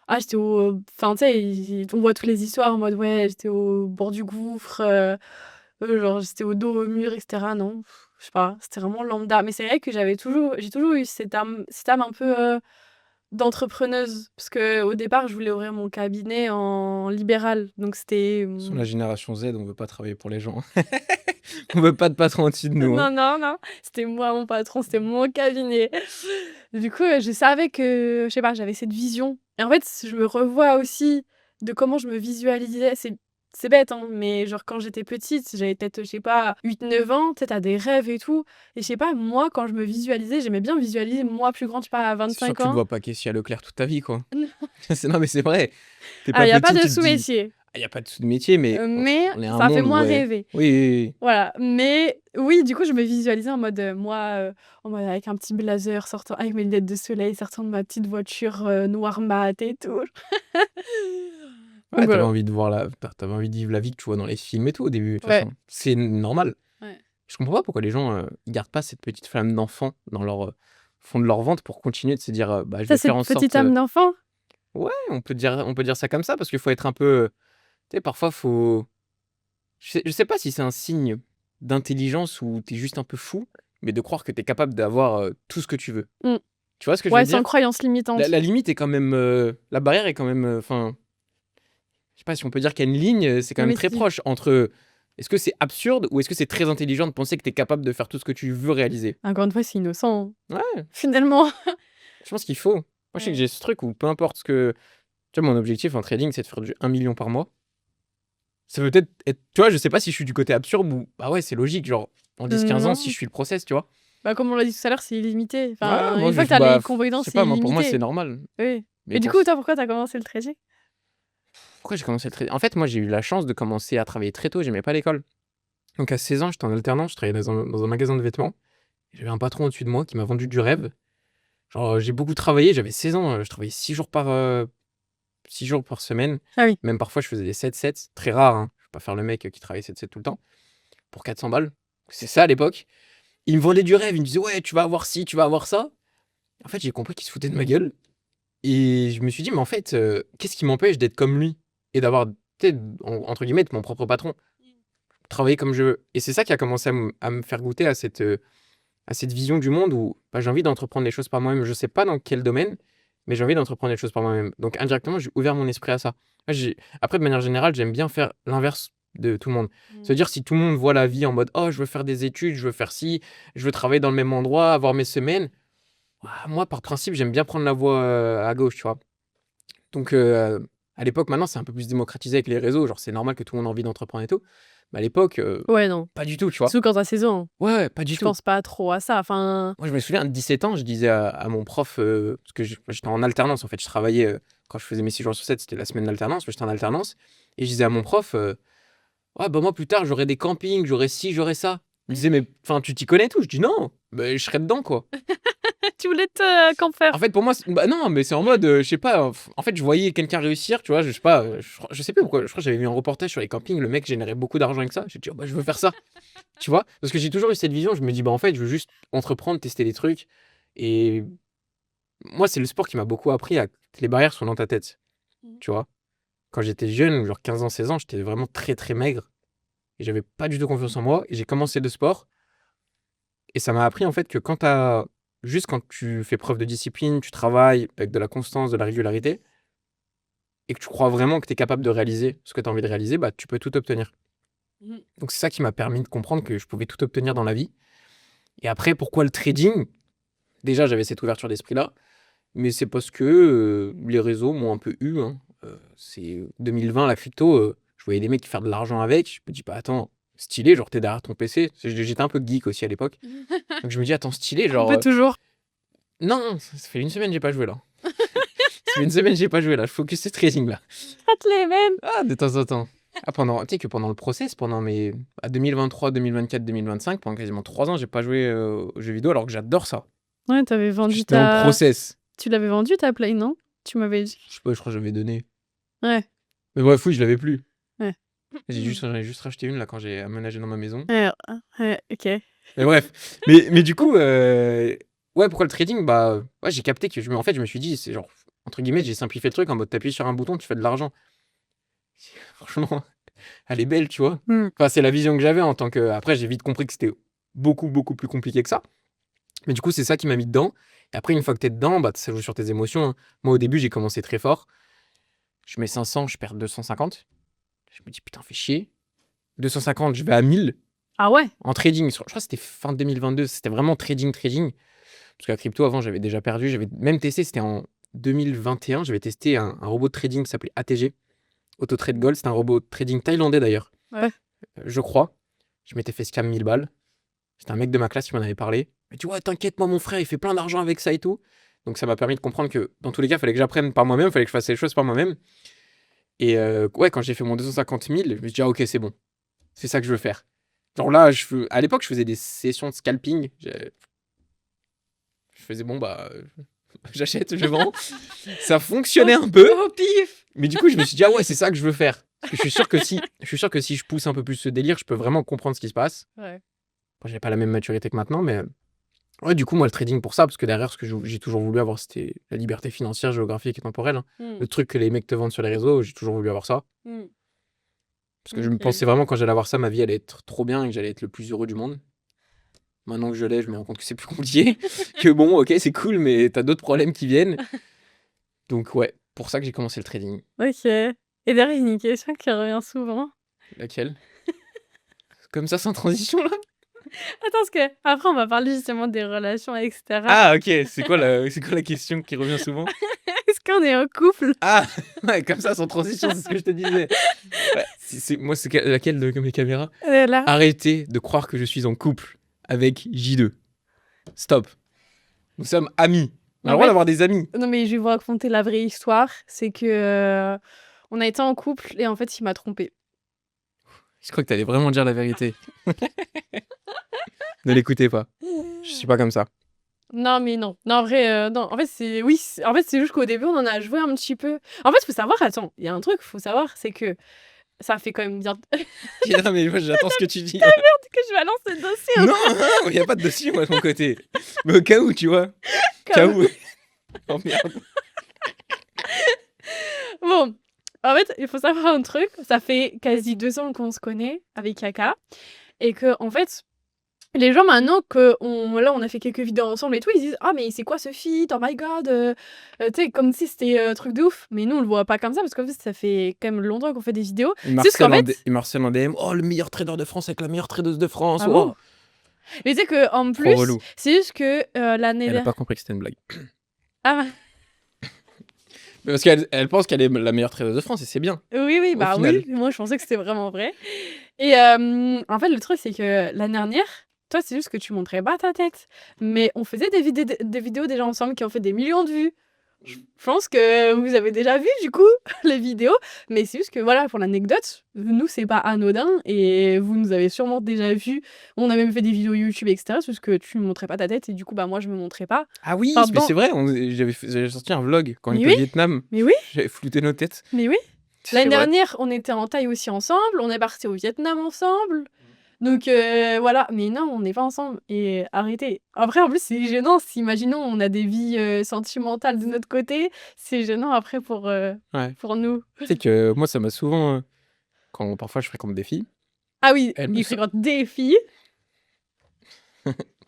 ah j'étais enfin tu sais, on voit toutes les histoires en mode: «Ouais, j'étais au bord du gouffre, genre j'étais au dos au mur» et cetera. Non, je sais pas, c'était vraiment lambda. Mais c'est vrai que j'ai toujours eu cette âme un peu, d'entrepreneuse. Parce qu'au départ, je voulais ouvrir mon cabinet en libéral. Donc c'était, Sur la génération Z, on veut pas travailler pour les gens. On veut pas de patron au-dessus de nous, hein. non, non, non, c'était moi mon patron, c'était mon cabinet. Du coup, je savais que, je sais pas, j'avais cette vision et en fait, je me revois aussi de comment je me visualisais. C'est bête, hein, mais genre quand j'étais petite, j'avais peut-être, je sais pas, 8, 9 ans, tu sais, tu des rêves et tout et je sais pas, moi, quand je me visualisais, j'aimais bien visualiser moi plus grande, je sais pas, à C'est sûr 25 que tu te ans. vois pas caissier à Leclerc toute ta vie, quoi. Non, mais c'est vrai. Tu Ah, pas il y a pas petit, de tu te dis: sous-métier, «Ah, y a pas de sous-métier», mais mais on est un ça fait monde où moins ouais. rêver. Oui, oui, oui. Voilà, mais oui, du coup, je me visualisais en mode, moi, en mode avec un petit blazer, sortant avec mes lunettes de soleil, sortant de ma petite voiture, noire mat et tout. Donc Ouais, tu voilà. envie de voir tu envie de vivre la vie que tu vois dans les films et tout, au début, de toute Ouais, façon. C'est normal. ouais. Je comprends pas pourquoi les gens, ils gardent pas cette petite flamme d'enfant dans leur, fond de leur ventre pour continuer de se dire, «Bah, je Tu vais faire cette en petite sorte», âme d'enfant? ouais, on peut dire ça comme ça parce qu'il faut être un peu, tu sais, parfois, faut je sais pas si c'est un signe d'intelligence ou tu es juste un peu fou, mais de croire que tu es capable d'avoir, tout ce que tu veux. Mmh. Tu vois ce que je veux Ouais, sans dire? croyance La limitante. la limite est quand même, la barrière est quand même, enfin, je sais pas si on peut dire qu'il y a une ligne, c'est quand Non, même mais très si. proche entre, est-ce que c'est absurde ou est-ce que c'est très intelligent de penser que tu es capable de faire tout ce que tu veux réaliser? Encore une fois, c'est innocent, hein, Ouais, finalement. je pense qu'il faut. Moi, je sais que Ouais. j'ai ce truc où peu importe ce que tu vois, mon objectif en trading, c'est de faire du 1 000 000 par mois. Ça peut peut-être être, tu vois, je sais pas si je suis du côté absurde ou, bah ouais, c'est logique, genre, en 10-15 ans, si Non. je suis le process, tu vois. Bah, comme on l'a dit tout à l'heure, c'est illimité. Ouais, Enfin, moi, une fois que je, t'as les bah, je compétences, sais c'est pas, moi, pour moi, c'est illimité. normal. Oui. Mais Et du pour, coup, toi, pourquoi t'as commencé le trading? pourquoi j'ai commencé le trading? En fait, moi, j'ai eu la chance de commencer à travailler très tôt, j'aimais pas l'école. Donc, à 16 ans, j'étais en alternance, je travaillais dans un magasin de vêtements. J'avais un patron au-dessus de moi qui m'a vendu du rêve. Genre, j'ai beaucoup travaillé, j'avais 16 ans, je travaillais 6 jours par semaine. Ah oui. Même parfois, je faisais des 7-7, très rare, hein. Je vais pas faire le mec qui travaille 7-7 tout le temps, pour 400 balles. C'est ça à l'époque. Il me vendait du rêve, il me disait, ouais, tu vas avoir ci, tu vas avoir ça. En fait, j'ai compris qu'il se foutait de ma gueule. Et je me suis dit, mais en fait, qu'est-ce qui m'empêche d'être comme lui et d'avoir, tu sais, entre guillemets, être mon propre patron, travailler comme je veux. Et c'est ça qui a commencé à me faire goûter à cette vision du monde où bah, j'ai envie d'entreprendre les choses par moi-même. Je sais pas dans quel domaine, mais j'ai envie d'entreprendre les choses par moi-même. Donc indirectement, j'ai ouvert mon esprit à ça. Moi, après, de manière générale, j'aime bien faire l'inverse de tout le monde. C'est-à-dire, si tout le monde voit la vie en mode, oh, je veux faire des études, je veux faire ci, je veux travailler dans le même endroit, avoir mes semaines. Moi, par principe, j'aime bien prendre la voie à gauche, tu vois. Donc, à l'époque, maintenant, c'est un peu plus démocratisé avec les réseaux. Genre, c'est normal que tout le monde ait envie d'entreprendre et tout. Mais à l'époque, Ouais, non. pas du tout, tu vois. Surtout quand t'as 16 ans. Ouais, pas du Je tout. pense pas trop à ça. Enfin, Moi, je me souviens, à 17 ans, je disais à mon prof, parce que j'étais en alternance, en fait, je travaillais, quand je faisais mes 6 jours sur 7, c'était la semaine d'alternance, mais j'étais en alternance, et je disais à mon prof, ouais, bah moi, plus tard, j'aurai des campings, j'aurai ci, j'aurai ça. Il me disait, mais enfin, tu t'y connais tout? Je dis, non, bah, je serais dedans, quoi. tu voulais être campeur. En fait, pour moi, bah non, mais c'est en mode, je sais pas, en fait, je voyais quelqu'un réussir, tu vois, je sais pas, je sais plus pourquoi, je crois que j'avais vu un reportage sur les campings, le mec générait beaucoup d'argent avec ça. J'ai dit, oh, bah, je veux faire ça, tu vois, parce que j'ai toujours eu cette vision, je me dis, bah en fait, je veux juste entreprendre, tester des trucs, et moi, c'est le sport qui m'a beaucoup appris à que les barrières sont dans ta tête, tu vois. Quand j'étais jeune, genre 15 ans, 16 ans, j'étais vraiment très très maigre, et j'avais pas du tout confiance en moi, et j'ai commencé le sport, et ça m'a appris en fait que juste quand tu fais preuve de discipline, tu travailles avec de la constance, de la régularité, et que tu crois vraiment que tu es capable de réaliser ce que tu as envie de réaliser, bah, tu peux tout obtenir. Mhm. Donc c'est ça qui m'a permis de comprendre que je pouvais tout obtenir dans la vie. Et après, pourquoi le trading? Déjà, j'avais cette ouverture d'esprit-là, mais c'est parce que les réseaux m'ont un peu eu, hein. C'est 2020, la crypto, je voyais des mecs faire de l'argent avec, je me dis, bah attends, stylé, genre t'es derrière ton PC. J'étais un peu geek aussi à l'époque. Donc je me dis, attends, stylé, Un genre... peu toujours. Non, ça fait une semaine que j'ai pas joué là. Ça fait une semaine que j'ai pas joué là, je focus sur trading là. Faites les mêmes. Ah, de temps en temps. Ah, tu sais que pendant le process, pendant mes 2023, 2024, 2025, pendant quasiment 3 ans, j'ai pas joué aux jeux vidéo alors que j'adore ça. Ouais, t'avais vendu J'étais en ta. process. Tu l'avais vendu ta Play, non? Tu m'avais dit. Je sais pas, je crois que j'avais donné. Ouais. Mais bref, oui, je l'avais plus. Ouais. J'en ai juste racheté une là quand j'ai aménagé dans ma maison. Ouais, ok. Mais bref. Mais du coup, ouais, pourquoi le trading? Bah, ouais, j'ai capté que en fait, je me suis dit, c'est genre, entre guillemets, j'ai simplifié le truc en mode t'appuies sur un bouton, tu fais de l'argent. Franchement, elle est belle, tu vois. Enfin, c'est la vision que j'avais en tant que. Après, j'ai vite compris que c'était beaucoup, beaucoup plus compliqué que ça. Mais du coup, c'est ça qui m'a mis dedans. Et après, une fois que t'es dedans, bah, ça joue sur tes émotions, hein. Moi, au début, j'ai commencé très fort. Je mets 500, je perds 250. Je me dis, putain, fais chier. 250, je vais à 1000 Ah ouais? en trading. Je crois que c'était fin 2022. C'était vraiment trading. Parce que la crypto, avant, j'avais déjà perdu. J'avais même testé, c'était en 2021. J'avais testé un robot de trading qui s'appelait ATG. Auto Trade Gold. C'était un robot de trading thaïlandais d'ailleurs. Ouais. Je crois. Je m'étais fait scam 1000 balles. C'était un mec de ma classe qui m'en avait parlé. Mais tu vois, t'inquiète, moi, mon frère, il fait plein d'argent avec ça et tout. Donc ça m'a permis de comprendre que dans tous les cas, il fallait que j'apprenne par moi-même, il fallait que je fasse les choses par moi-même. Et ouais, quand j'ai fait mon 250 000, je me suis dit, ah ok, c'est bon. C'est ça que je veux faire. Genre là, à l'époque, je faisais des sessions de scalping. Je faisais, bon, bah, j'achète, je vends. Ça fonctionnait un peu. Oh, pif! Mais du coup, je me suis dit, ah ouais, c'est ça que je veux faire. Parce que je suis sûr que si je pousse un peu plus ce délire, je peux vraiment comprendre ce qui se passe. Ouais. Bon, j'avais pas la même maturité que maintenant, mais ouais, du coup, moi, le trading pour ça, parce que derrière, ce que j'ai toujours voulu avoir, c'était la liberté financière, géographique et temporelle, hein. Le truc que les mecs te vendent sur les réseaux, j'ai toujours voulu avoir ça. Parce que je me pensais vraiment, quand j'allais avoir ça, ma vie allait être trop bien et que j'allais être le plus heureux du monde. Maintenant que je l'ai, je me rends compte que c'est plus compliqué. Que bon, ok, c'est cool, mais t'as d'autres problèmes qui viennent. Donc ouais, pour ça que j'ai commencé le trading. Ok. Et derrière, il y a une question qui revient souvent. Laquelle? Comme ça, sans transition, là? Attends, parce que après, on va parler justement des relations, etc. Ah, ok, c'est quoi la question qui revient souvent? Est-ce qu'on est en couple? Ah, ouais, comme ça, sans transition, c'est ce que je te disais. Ouais. Moi, c'est laquelle de mes caméras? Là. Arrêtez de croire que je suis en couple avec J2. Stop. Nous sommes amis. On a En le droit fait, d'avoir des amis. non, mais je vais vous raconter la vraie histoire. C'est que on a été en couple et en fait, il m'a trompée. Je crois que t'allais vraiment dire la vérité. Ne l'écoutez pas. Je suis pas comme ça. Non, mais non. Non, en vrai, non. En fait, c'est oui. En fait, c'est juste qu'au début, on en a joué un petit peu. En fait, faut savoir. Attends, il y a un truc, faut savoir, c'est que ça fait quand même bien Non, mais moi, j'attends ce que tu dis. que je balance le dossier. Non, il n'y a pas de dossier, moi, de mon côté. Mais au cas où, tu vois. Au cas où. Oh merde. Bon, en fait, il faut savoir un truc. Ça fait quasi 2 ans qu'on se connaît avec Kaka. Et que, en fait, les gens, maintenant que là, on a fait quelques vidéos ensemble et tout, ils disent ah, mais c'est quoi ce feat? Oh my god! Tu sais, comme si c'était un truc de ouf. Mais nous, on le voit pas comme ça parce qu'en fait, ça fait quand même longtemps qu'on fait des vidéos. Il C'est juste qu'en fait. me harcèle en DM. Oh, le meilleur trader de France avec la meilleure tradeuse de France. Ah Oh. bon? Mais tu sais qu'en plus, relou. c'est juste que l'année Elle a dernière. pas compris que c'était une blague. Ah, Mais parce qu'elle pense qu'elle est la meilleure tradeuse de France et c'est bien. oui, Au bah final. oui, moi je pensais que c'était vraiment vrai. Et en fait, le truc, c'est que l'année dernière, toi, c'est juste que tu montrais pas ta tête. Mais on faisait des vidéos déjà ensemble qui ont fait des millions de vues. Je pense que vous avez déjà vu, du coup, les vidéos. Mais c'est juste que, voilà, pour l'anecdote, nous, c'est pas anodin. Et vous nous avez sûrement déjà vu. On a même fait des vidéos YouTube, etc. C'est juste que tu ne montrais pas ta tête. Et du coup, bah, moi, je me montrais pas. Ah oui, Enfin, mais dans- c'est vrai. J'avais sorti un vlog quand on Mais était oui. au Vietnam. Mais oui, J'avais flouté nos têtes. mais oui. C'est L'année vrai. dernière, on était en Thaï aussi ensemble. On est parti au Vietnam ensemble. Donc voilà, mais non, on n'est pas ensemble. Et arrêtez. Après, en plus, c'est gênant. Si, imaginons, on a des vies sentimentales de notre côté. C'est gênant après Ouais. pour nous. Tu sais que moi, ça m'a souvent. Quand parfois je fréquente des filles, Ah oui, Elle me il sort- fréquente des filles.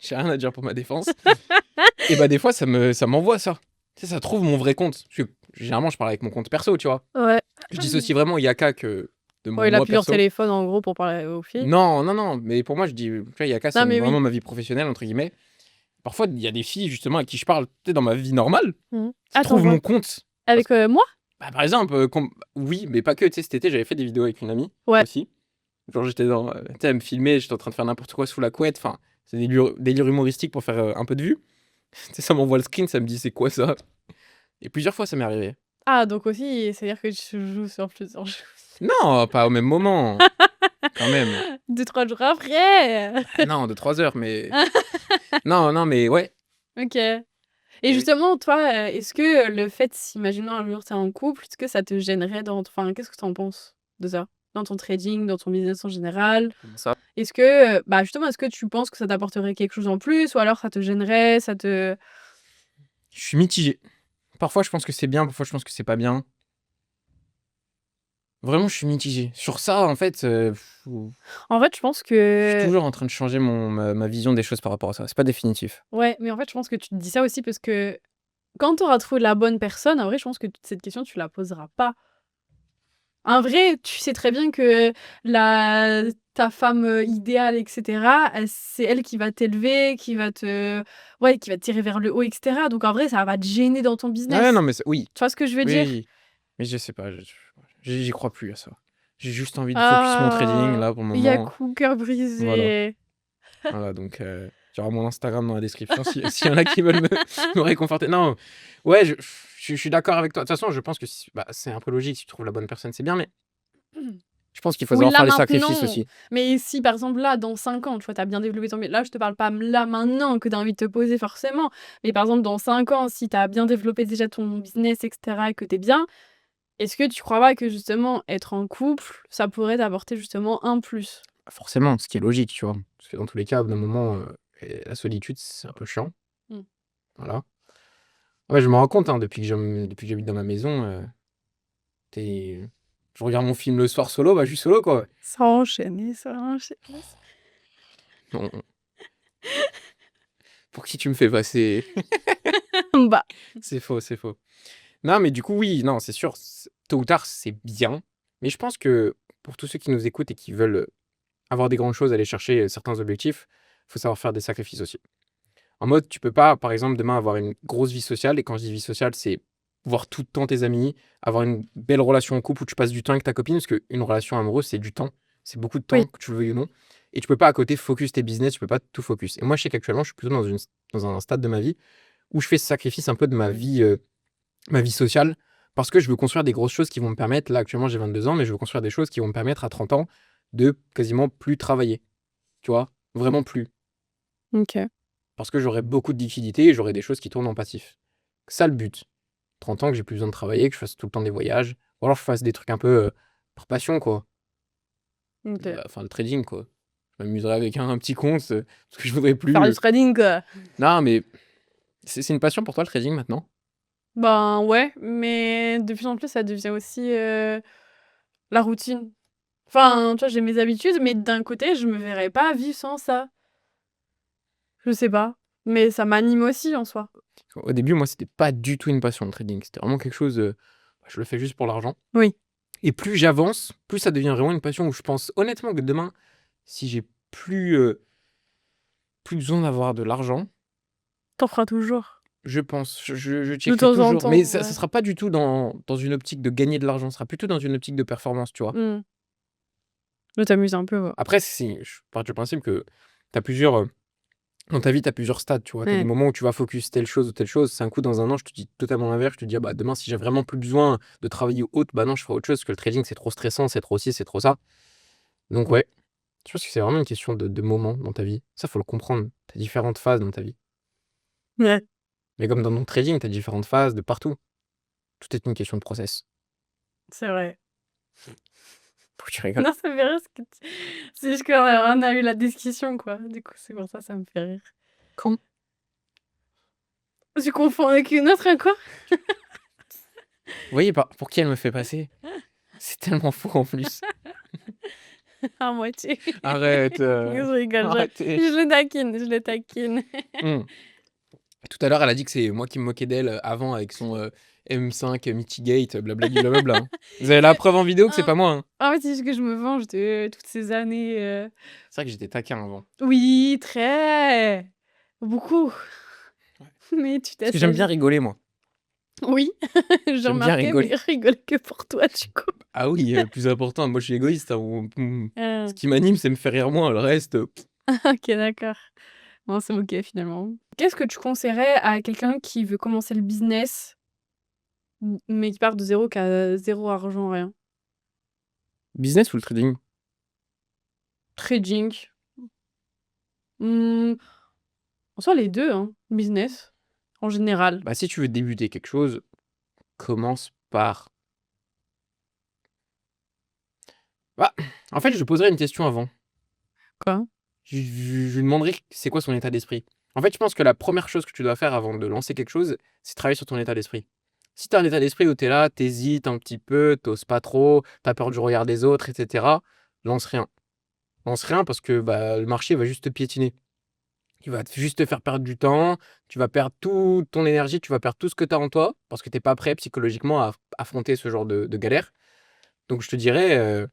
j'ai rien à dire pour ma défense. Et bah, des fois, ça m'envoie ça. Tu sais, ça trouve mon vrai compte. Parce que généralement, je parle avec mon compte perso, tu vois. Ouais. Je dissocie vraiment Yaka que de mon Ouais, il a moi plusieurs perso. téléphones en gros pour parler aux filles. Non. Mais pour moi, je dis, tu vois, Yaka, c'est mais oui. vraiment ma vie professionnelle, entre guillemets. Parfois, il y a des filles, justement, à qui je parle, tu sais, dans ma vie normale, Mhm. qui Attends, trouvent moi. mon compte. Avec moi? Bah, par exemple, oui, mais pas que. Tu sais, cet été, j'avais fait des vidéos avec une amie Ouais. aussi. Genre, j'étais tu sais, elle me filmait, j'étais en train de faire n'importe quoi sous la couette. Enfin, c'est des délires humoristiques pour faire un peu de vue. Tu sais, ça m'envoie le screen, ça me dit, c'est quoi ça? Et plusieurs fois, ça m'est arrivé. Ah, donc aussi, c'est-à-dire que tu joues sur plusieurs jeux. Non, pas au même moment. Quand même. 2-3 jours après. Non, de 3 heures, mais. Non, mais ouais. Ok. Et justement, toi, est-ce que le fait, imaginons un jour t'es en couple, est-ce que ça te gênerait enfin, qu'est-ce que t'en penses de ça? Dans ton trading, dans ton business en général? Comment ça? Est-ce que, bah justement, est-ce que tu penses que ça t'apporterait quelque chose en plus ou alors ça te gênerait, ça te... Je suis mitigé. Parfois, je pense que c'est bien, parfois, je pense que c'est pas bien. Vraiment, je suis mitigé. Sur ça, en fait, En fait, je pense je suis que... toujours en train de changer ma vision des choses par rapport à ça. C'est pas définitif. Ouais, mais en fait, je pense que tu te dis ça aussi parce que quand t'auras trouvé la bonne personne, en vrai, je pense que cette question, tu la poseras pas. En vrai, tu sais très bien que ta femme idéale, etc., c'est elle qui va t'élever, qui va te tirer vers le haut, etc. Donc en vrai, ça va pas te gêner dans ton business. Ouais, non, mais oui. Tu vois ce que je veux dire? Oui. Mais je sais pas. J'y crois plus à ça. J'ai juste envie de focus mon trading, là, pour le Il y a moment. cœur brisé. Voilà, donc il y aura mon Instagram dans la description s'il y en a qui veulent me réconforter. Non, ouais, je suis d'accord avec toi. De toute façon, je pense que c'est un peu logique. Si tu trouves la bonne personne, c'est bien, mais je pense qu'il faut Oui, savoir là, faire les maintenant. sacrifices aussi. Mais si, par exemple, là, dans 5 ans, tu vois, t'as bien développé ton... Là, je te parle pas là, maintenant, que t'as envie de te poser forcément. Mais par exemple, dans 5 ans, si t'as bien développé déjà ton business, etc., et que t'es bien, est-ce que tu crois pas que, justement, être en couple, ça pourrait t'apporter, justement, un plus? Forcément, ce qui est logique, tu vois. Parce que dans tous les cas, d'un moment, la solitude, c'est un peu chiant. Mm. Voilà. Ouais, je me rends compte, hein, depuis que j'habite dans ma maison, je regarde mon film le soir solo, bah je suis solo, quoi. Ça enchaîne. Non. Pour qui tu me fais passer? Bah, C'est faux. Non, mais du coup, oui, non, c'est sûr, tôt ou tard, c'est bien. Mais je pense que pour tous ceux qui nous écoutent et qui veulent avoir des grandes choses, aller chercher certains objectifs, il faut savoir faire des sacrifices aussi. En mode, tu peux pas, par exemple, demain avoir une grosse vie sociale. Et quand je dis vie sociale, c'est voir tout le temps tes amis, avoir une belle relation en couple où tu passes du temps avec ta copine, parce qu'une relation amoureuse, c'est du temps. C'est beaucoup de Oui. temps, que tu le veuilles ou non. Et tu peux pas à côté focus tes business, tu peux pas tout focus. Et moi, je sais qu'actuellement, je suis plutôt dans un stade de ma vie où je fais ce sacrifice un peu de ma vie sociale, parce que je veux construire des grosses choses qui vont me permettre, là actuellement j'ai 22 ans, mais je veux construire des choses qui vont me permettre à 30 ans de quasiment plus travailler. Tu vois? Vraiment plus. OK. Parce que j'aurai beaucoup de liquidités et j'aurai des choses qui tournent en passif. C'est ça le but. 30 ans que j'ai plus besoin de travailler, que je fasse tout le temps des voyages, ou alors je fasse des trucs un peu par passion, quoi. OK. Enfin, le trading, quoi. Je m'amuserai avec un petit compte, parce que je voudrais plus. Faire du trading, quoi. Non, mais c'est une passion pour toi le trading maintenant? Ben, ouais, mais de plus en plus, ça devient aussi, la routine. Enfin, tu vois, j'ai mes habitudes, mais d'un côté, je me verrais pas vivre sans ça. Je sais pas, mais ça m'anime aussi en soi. Au début, moi, c'était pas du tout une passion le trading. C'était vraiment quelque chose, je le fais juste pour l'argent. Oui. Et plus j'avance, plus ça devient vraiment une passion où je pense honnêtement que demain, si j'ai plus besoin d'avoir de l'argent, T'en feras toujours. je pense, je De checkerai temps en toujours. temps, Mais ça ouais. sera pas du tout dans une optique de gagner de l'argent, ça sera plutôt dans une optique de performance, tu vois. Mmh. De t'amuser un peu, ouais. Après, si je pars du principe que tu as dans ta vie, tu as plusieurs stades, tu vois. Tu as des Ouais. moments où tu vas focus telle chose ou telle chose. C'est un coup, dans un an, je te dis totalement l'inverse. Je te dis, ah bah, demain, si j'ai vraiment plus besoin de travailler ou autre, bah non, je ferai autre chose parce que le trading, c'est trop stressant, c'est trop ci, c'est trop ça. Donc, ouais, je pense que c'est vraiment une question de moments dans ta vie. Ça, faut le comprendre. Tu as différentes phases dans ta vie. Ouais, Mais comme dans ton trading, tu as différentes phases de partout. Tout est une question de process. c'est vrai. Pourquoi tu rigoles? Non, ça me fait rire ce que tu c'est juste qu'on a eu la discussion, quoi. Du coup, c'est pour ça, ça me fait rire. Quand? Tu confonds avec une autre encore? Vous voyez pour qui elle me fait passer? C'est tellement faux en plus. À moitié. Arrête. Je rigole, Arrêtez. je le taquine, je le taquine. Hmm. Tout à l'heure, elle a dit que c'est moi qui me moquais d'elle avant avec son M5 Mitigate, blablabla, blablabla. Hein. Vous avez la preuve en vidéo que c'est Ah, pas moi. Hein. en fait, c'est juste que je me venge de toutes ces années, C'est vrai que j'étais taquin avant. Oui, très! Beaucoup. Ouais. Mais tu Parce que j'aime bien t'assagis. rigoler, moi. Oui, j'ai J'aime bien remarqué, mais rigoler. je rigole que pour toi, du coup. Ah oui, le plus important, moi je suis égoïste. Hein. Ah. Ce qui m'anime, c'est me faire rire moi. Le reste, OK, d'accord. Bon, c'est OK, finalement. Qu'est-ce que tu conseillerais à quelqu'un qui veut commencer le business, mais qui part de zéro, qui a 0 argent, rien? business ou le trading? Trading. Mmh, en soi, les 2, hein, business, en général. Bah, si tu veux débuter quelque chose, commence par. Bah, en fait, je te poserai une question avant. Quoi? Je lui demanderai c'est quoi son état d'esprit. En fait, je pense que la première chose que tu dois faire avant de lancer quelque chose, c'est travailler sur ton état d'esprit. Si tu as un état d'esprit où tu es là, tu hésites un petit peu, tu pas trop, tu as peur du regard des autres, etc., lance rien. Lance rien parce que bah, le marché va juste te piétiner. Il va juste te faire perdre du temps, tu vas perdre toute ton énergie, tu vas perdre tout ce que tu as en toi parce que tu n'es pas prêt psychologiquement à affronter ce genre de galère. Donc je te dirais,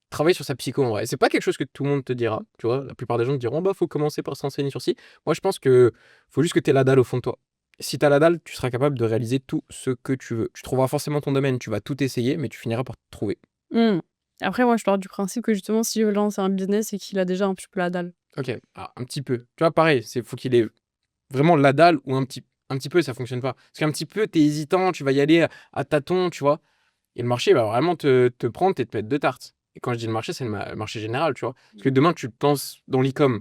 travailler sur sa psycho en vrai. C'est pas quelque chose que tout le monde te dira, tu vois? La plupart des gens te diront: «Bah, faut commencer par s'enseigner sur ci». Moi, je pense que faut juste que tu aies la dalle au fond de toi. Si tu as la dalle, tu seras capable de réaliser tout ce que tu veux. Tu trouveras forcément ton domaine, tu vas tout essayer, mais tu finiras par te trouver. Mmh. Après, moi, je pars du principe que justement, si je veux lancer un business, c'est qu'il a déjà un petit peu la dalle. OK, un petit peu. Tu vois, pareil, faut qu'il ait vraiment la dalle ou un petit peu, ça fonctionne pas. Parce qu'un petit peu, tu es hésitant, tu vas y aller à tâtons, tu vois? Et le marché va vraiment te prendre et te mettre 2 tartes. Et quand je dis le marché, c'est le marché général, tu vois? Parce que demain, tu te lances dans l'e-com,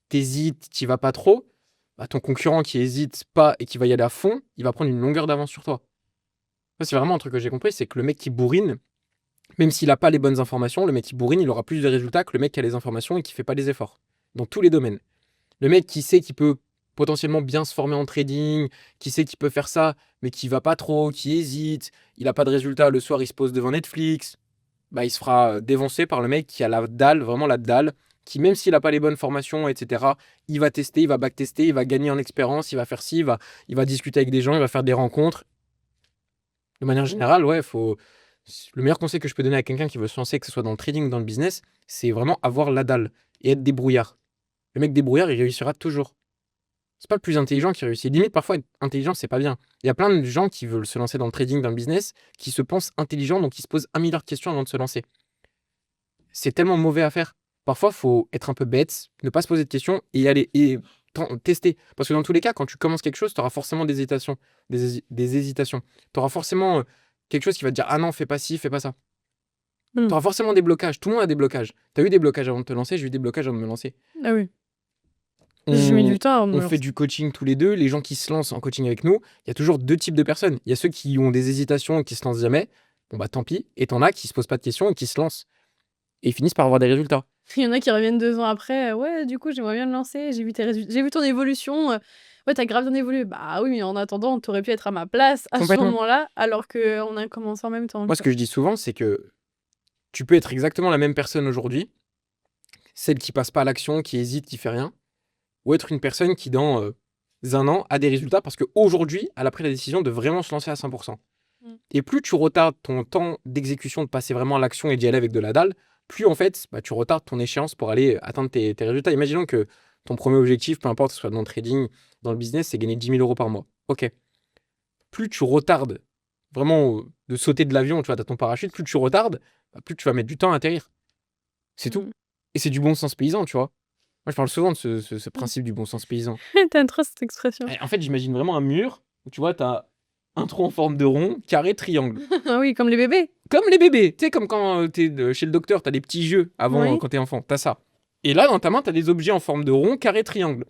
tu hésites, tu vas pas trop, bah, ton concurrent qui hésite pas et qui va y aller à fond, il va prendre une longueur d'avance sur toi. Ça, c'est vraiment un truc que j'ai compris, c'est que le mec qui bourrine, même s'il a pas les bonnes informations, le mec qui bourrine, il aura plus de résultats que le mec qui a les informations et qui fait pas les efforts. Dans tous les domaines. Le mec qui sait qu'il peut potentiellement bien se former en trading, qui sait qu'il peut faire ça, mais qui va pas trop, qui hésite, il a pas de résultats, le soir il se pose devant Netflix, bah il se fera défoncer par le mec qui a la dalle, vraiment la dalle, qui même s'il a pas les bonnes formations, etc., il va tester, il va backtester, il va gagner en expérience, il va faire ci, il va discuter avec des gens, il va faire des rencontres. De manière générale, ouais, faut. Le meilleur conseil que je peux donner à quelqu'un qui veut se lancer, que ce soit dans le trading ou dans le business, c'est vraiment avoir la dalle et être débrouillard. Le mec débrouillard, il réussira toujours. C'est pas le plus intelligent qui réussit. Limite, parfois, être intelligent, c'est pas bien. Il y a plein de gens qui veulent se lancer dans le trading, dans le business, qui se pensent intelligents, donc ils se posent 1 milliard de questions avant de se lancer. C'est tellement mauvais à faire. Parfois, il faut être un peu bête, ne pas se poser de questions et y aller et tester. Parce que dans tous les cas, quand tu commences quelque chose, tu auras forcément des hésitations. Des hésitations. Tu auras forcément quelque chose qui va te dire ah non, fais pas ci, fais pas ça. Hmm. Tu auras forcément des blocages. Tout le monde a des blocages. Tu as eu des blocages avant de te lancer, j'ai eu des blocages avant de me lancer. Ah oui. J'ai mis du temps à me On lancer. fait du coaching tous les deux. Les gens qui se lancent en coaching avec nous, il y a toujours 2 types de personnes. Il y a ceux qui ont des hésitations et qui se lancent jamais. Bon bah tant pis. Et t'en as qui se posent pas de questions et qui se lancent. Et ils finissent par avoir des résultats. Il y en a qui reviennent 2 ans après, ouais, du coup, j'aimerais bien me lancer, j'ai vu tes résultats, j'ai vu ton évolution, ouais, t'as grave bien évolué. Bah oui, mais en attendant, tu aurais pu être à ma place à ce Complètement. moment-là, alors qu'on a commencé en même temps. Moi, ce que je dis souvent, c'est que tu peux être exactement la même personne aujourd'hui, celle qui passe pas à l'action, qui hésite, qui fait rien, ou être une personne qui, dans 1 an, a des résultats parce qu'aujourd'hui, elle a pris la décision de vraiment se lancer à 100%. Et plus tu retardes ton temps d'exécution, de passer vraiment à l'action et d'y aller avec de la dalle, plus en fait, bah, tu retardes ton échéance pour aller atteindre tes résultats. Imaginons que ton premier objectif, peu importe que ce soit dans le trading, dans le business, c'est gagner 10 000 euros par mois. Ok. Plus tu retardes vraiment de sauter de l'avion, tu vois, t'as ton parachute, plus tu retardes, bah, plus tu vas mettre du temps à atterrir. C'est tout. Et c'est du bon sens paysan, tu vois. Moi, je parle souvent de ce principe du bon sens paysan. T'aimes trop cette expression. En fait, j'imagine vraiment un mur où tu vois, t'as un trou en forme de rond, carré, triangle. Ah oui, comme les bébés. Comme les bébés. Tu sais, comme quand t'es chez le docteur, t'as des petits jeux avant Oui. quand t'es enfant. T'as ça. Et là, dans ta main, t'as des objets en forme de rond, carré, triangle.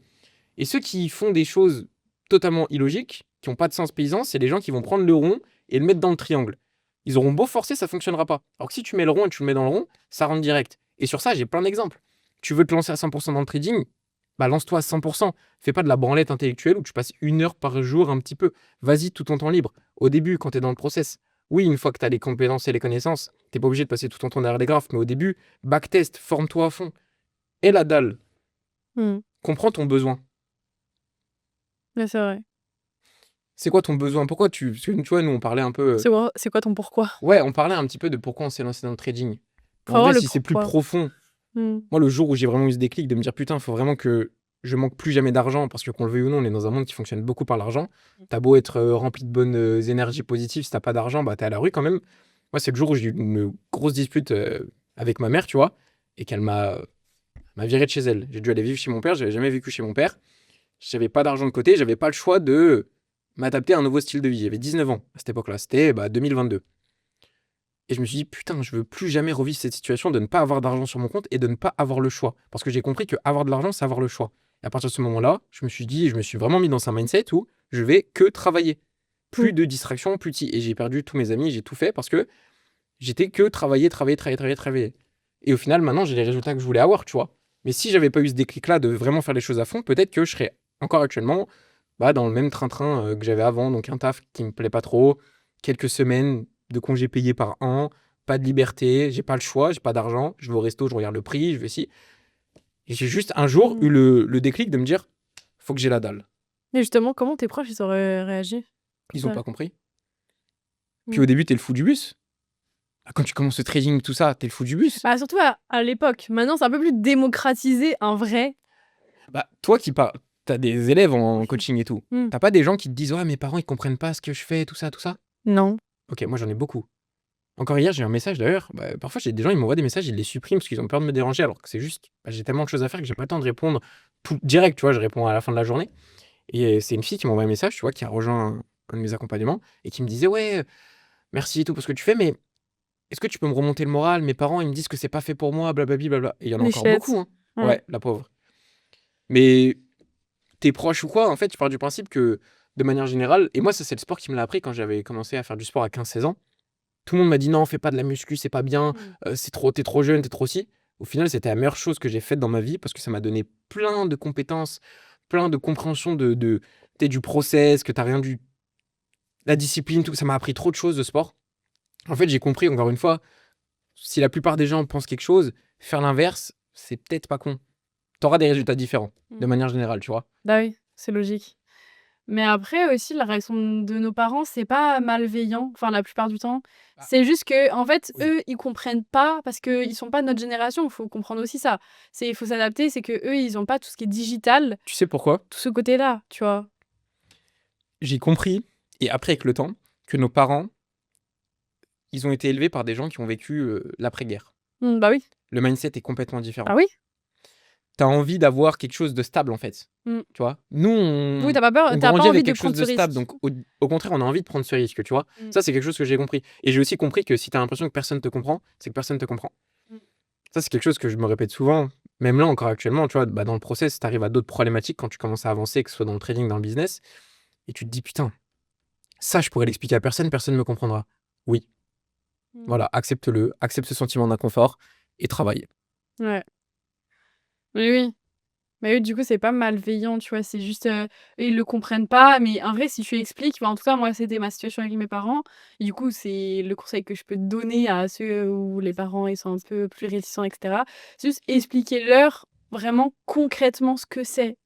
Et ceux qui font des choses totalement illogiques, qui n'ont pas de sens paysan, c'est les gens qui vont prendre le rond et le mettre dans le triangle. Ils auront beau forcer, ça fonctionnera pas. Alors que si tu mets le rond et tu le mets dans le rond, ça rentre direct. Et sur ça, j'ai plein d'exemples. Tu veux te lancer à 100% dans le trading, bah lance-toi à 100%. Fais pas de la branlette intellectuelle où tu passes 1 heure par jour un petit peu. Vas-y tout ton temps libre. Au début, quand tu es dans le process. Oui, une fois que tu as les compétences et les connaissances, t'es pas obligé de passer tout ton temps derrière les graphes, mais au début, backtest, forme-toi à fond. Et la dalle, comprends ton besoin. Ouais, c'est vrai. C'est quoi ton besoin? Pourquoi tu... Parce que tu vois, nous, on parlait un peu... C'est quoi ton pourquoi? Ouais, on parlait un petit peu de pourquoi on s'est lancé dans le trading. Faut En avoir vrai, le si c'est plus pourquoi. profond, moi, le jour où j'ai vraiment eu ce déclic de me dire, putain, il faut vraiment que je manque plus jamais d'argent, parce que qu'on le veuille ou non, on est dans un monde qui fonctionne beaucoup par l'argent. T'as beau être rempli de bonnes énergies positives, si t'as pas d'argent, bah t'es à la rue quand même. Moi, c'est le jour où j'ai eu une grosse dispute avec ma mère, tu vois, et qu'elle m'a viré de chez elle. J'ai dû aller vivre chez mon père, j'avais jamais vécu chez mon père. J'avais pas d'argent de côté, j'avais pas le choix de m'adapter à un nouveau style de vie. J'avais 19 ans à cette époque-là, c'était 2022. Et je me suis dit, putain, je veux plus jamais revivre cette situation de ne pas avoir d'argent sur mon compte et de ne pas avoir le choix. Parce que j'ai compris que avoir de l'argent, c'est avoir le choix. Et à partir de ce moment-là, je me suis dit, je me suis vraiment mis dans un mindset où je vais que travailler. Plus de distractions, plus de... Et j'ai perdu tous mes amis, j'ai tout fait parce que j'étais que travailler. Et au final, maintenant, j'ai les résultats que je voulais avoir, tu vois. Mais si j'avais pas eu ce déclic-là de vraiment faire les choses à fond, peut-être que je serais encore actuellement dans le même train-train que j'avais avant. Donc un taf qui me plaît pas trop, quelques semaines de congés payés par an, pas de liberté, j'ai pas le choix, j'ai pas d'argent, je vais au resto, je regarde le prix, je vais si. Et j'ai juste un jour eu le déclic de me dire, faut que j'ai la dalle. Et justement, comment tes proches, ils auraient réagi? Ils ont pas compris. Puis au début, t'es le fou du bus. Quand tu commences le trading, tout ça, t'es le fou du bus. Bah, surtout à l'époque. Maintenant, c'est un peu plus démocratisé, en vrai. Bah, toi qui parles, t'as des élèves en coaching et tout. T'as pas des gens qui te disent, ouais, mes parents, ils comprennent pas ce que je fais, tout ça, tout ça? Non. Ok, moi j'en ai beaucoup. Encore hier, j'ai eu un message d'ailleurs. Parfois, j'ai des gens, ils m'envoient des messages, ils les suppriment parce qu'ils ont peur de me déranger, alors que c'est juste, j'ai tellement de choses à faire que j'ai pas le temps de répondre tout direct, tu vois, je réponds à la fin de la journée. Et c'est une fille qui m'envoie un message, tu vois, qui a rejoint un de mes accompagnements et qui me disait, ouais, merci et tout pour ce que tu fais, mais est-ce que tu peux me remonter le moral? Mes parents, ils me disent que c'est pas fait pour moi, blablabla, blabla. Et il y en a encore beaucoup, hein. Ouais, la pauvre. Mais tes proches ou quoi, en fait, tu pars du principe que, de manière générale, et moi, ça, c'est le sport qui me l'a appris quand j'avais commencé à faire du sport à 15-16 ans. Tout le monde m'a dit non, fais pas de la muscu, c'est pas bien, t'es trop jeune, t'es trop si. Au final, c'était la meilleure chose que j'ai faite dans ma vie parce que ça m'a donné plein de compétences, plein de compréhension du process, que t'as rien du. La discipline, tout. Ça m'a appris trop de choses de sport. En fait, j'ai compris, encore une fois, si la plupart des gens pensent quelque chose, faire l'inverse, c'est peut-être pas con. T'auras des résultats différents, de manière générale, tu vois. Bah oui, c'est logique. Mais après aussi, la réaction de nos parents, c'est pas malveillant, enfin la plupart du temps. Ah, C'est juste que en fait, oui. eux, ils comprennent pas parce qu'ils sont pas de notre génération, il faut comprendre aussi ça. Il faut s'adapter, c'est que eux, ils ont pas tout ce qui est digital, Tu sais pourquoi? tout ce côté-là, tu vois? J'ai compris, et après avec le temps, que nos parents, ils ont été élevés par des gens qui ont vécu l'après-guerre. Bah oui. Le mindset est complètement différent. Ah oui? T'as envie d'avoir quelque chose de stable en fait. Mmh. Tu vois? Nous, Oui, t'as pas peur, on t'as pas grandit envie avec de quelque chose prendre ce de stable, risque. donc au contraire, on a envie de prendre ce risque, tu vois? Mmh. Ça, c'est quelque chose que j'ai compris. Et j'ai aussi compris que si t'as l'impression que personne te comprend, c'est que personne te comprend. Mmh. Ça, c'est quelque chose que je me répète souvent, même là encore actuellement, tu vois? Bah, dans le process, t'arrives à d'autres problématiques quand tu commences à avancer, que ce soit dans le trading, dans le business, et tu te dis: «Putain, ça, je pourrais l'expliquer à personne, personne ne me comprendra». Oui, Mmh. voilà, accepte-le, accepte ce sentiment d'inconfort et travaille. Ouais. Oui, oui. Mais oui, du coup, c'est pas malveillant, tu vois? C'est juste, eux, ils le comprennent pas, mais en vrai, si tu expliques, en tout cas, moi, c'était ma situation avec mes parents. Et du coup, c'est le conseil que je peux donner à ceux où les parents, ils sont un peu plus réticents, et cetera. C'est juste expliquer-leur vraiment concrètement ce que c'est.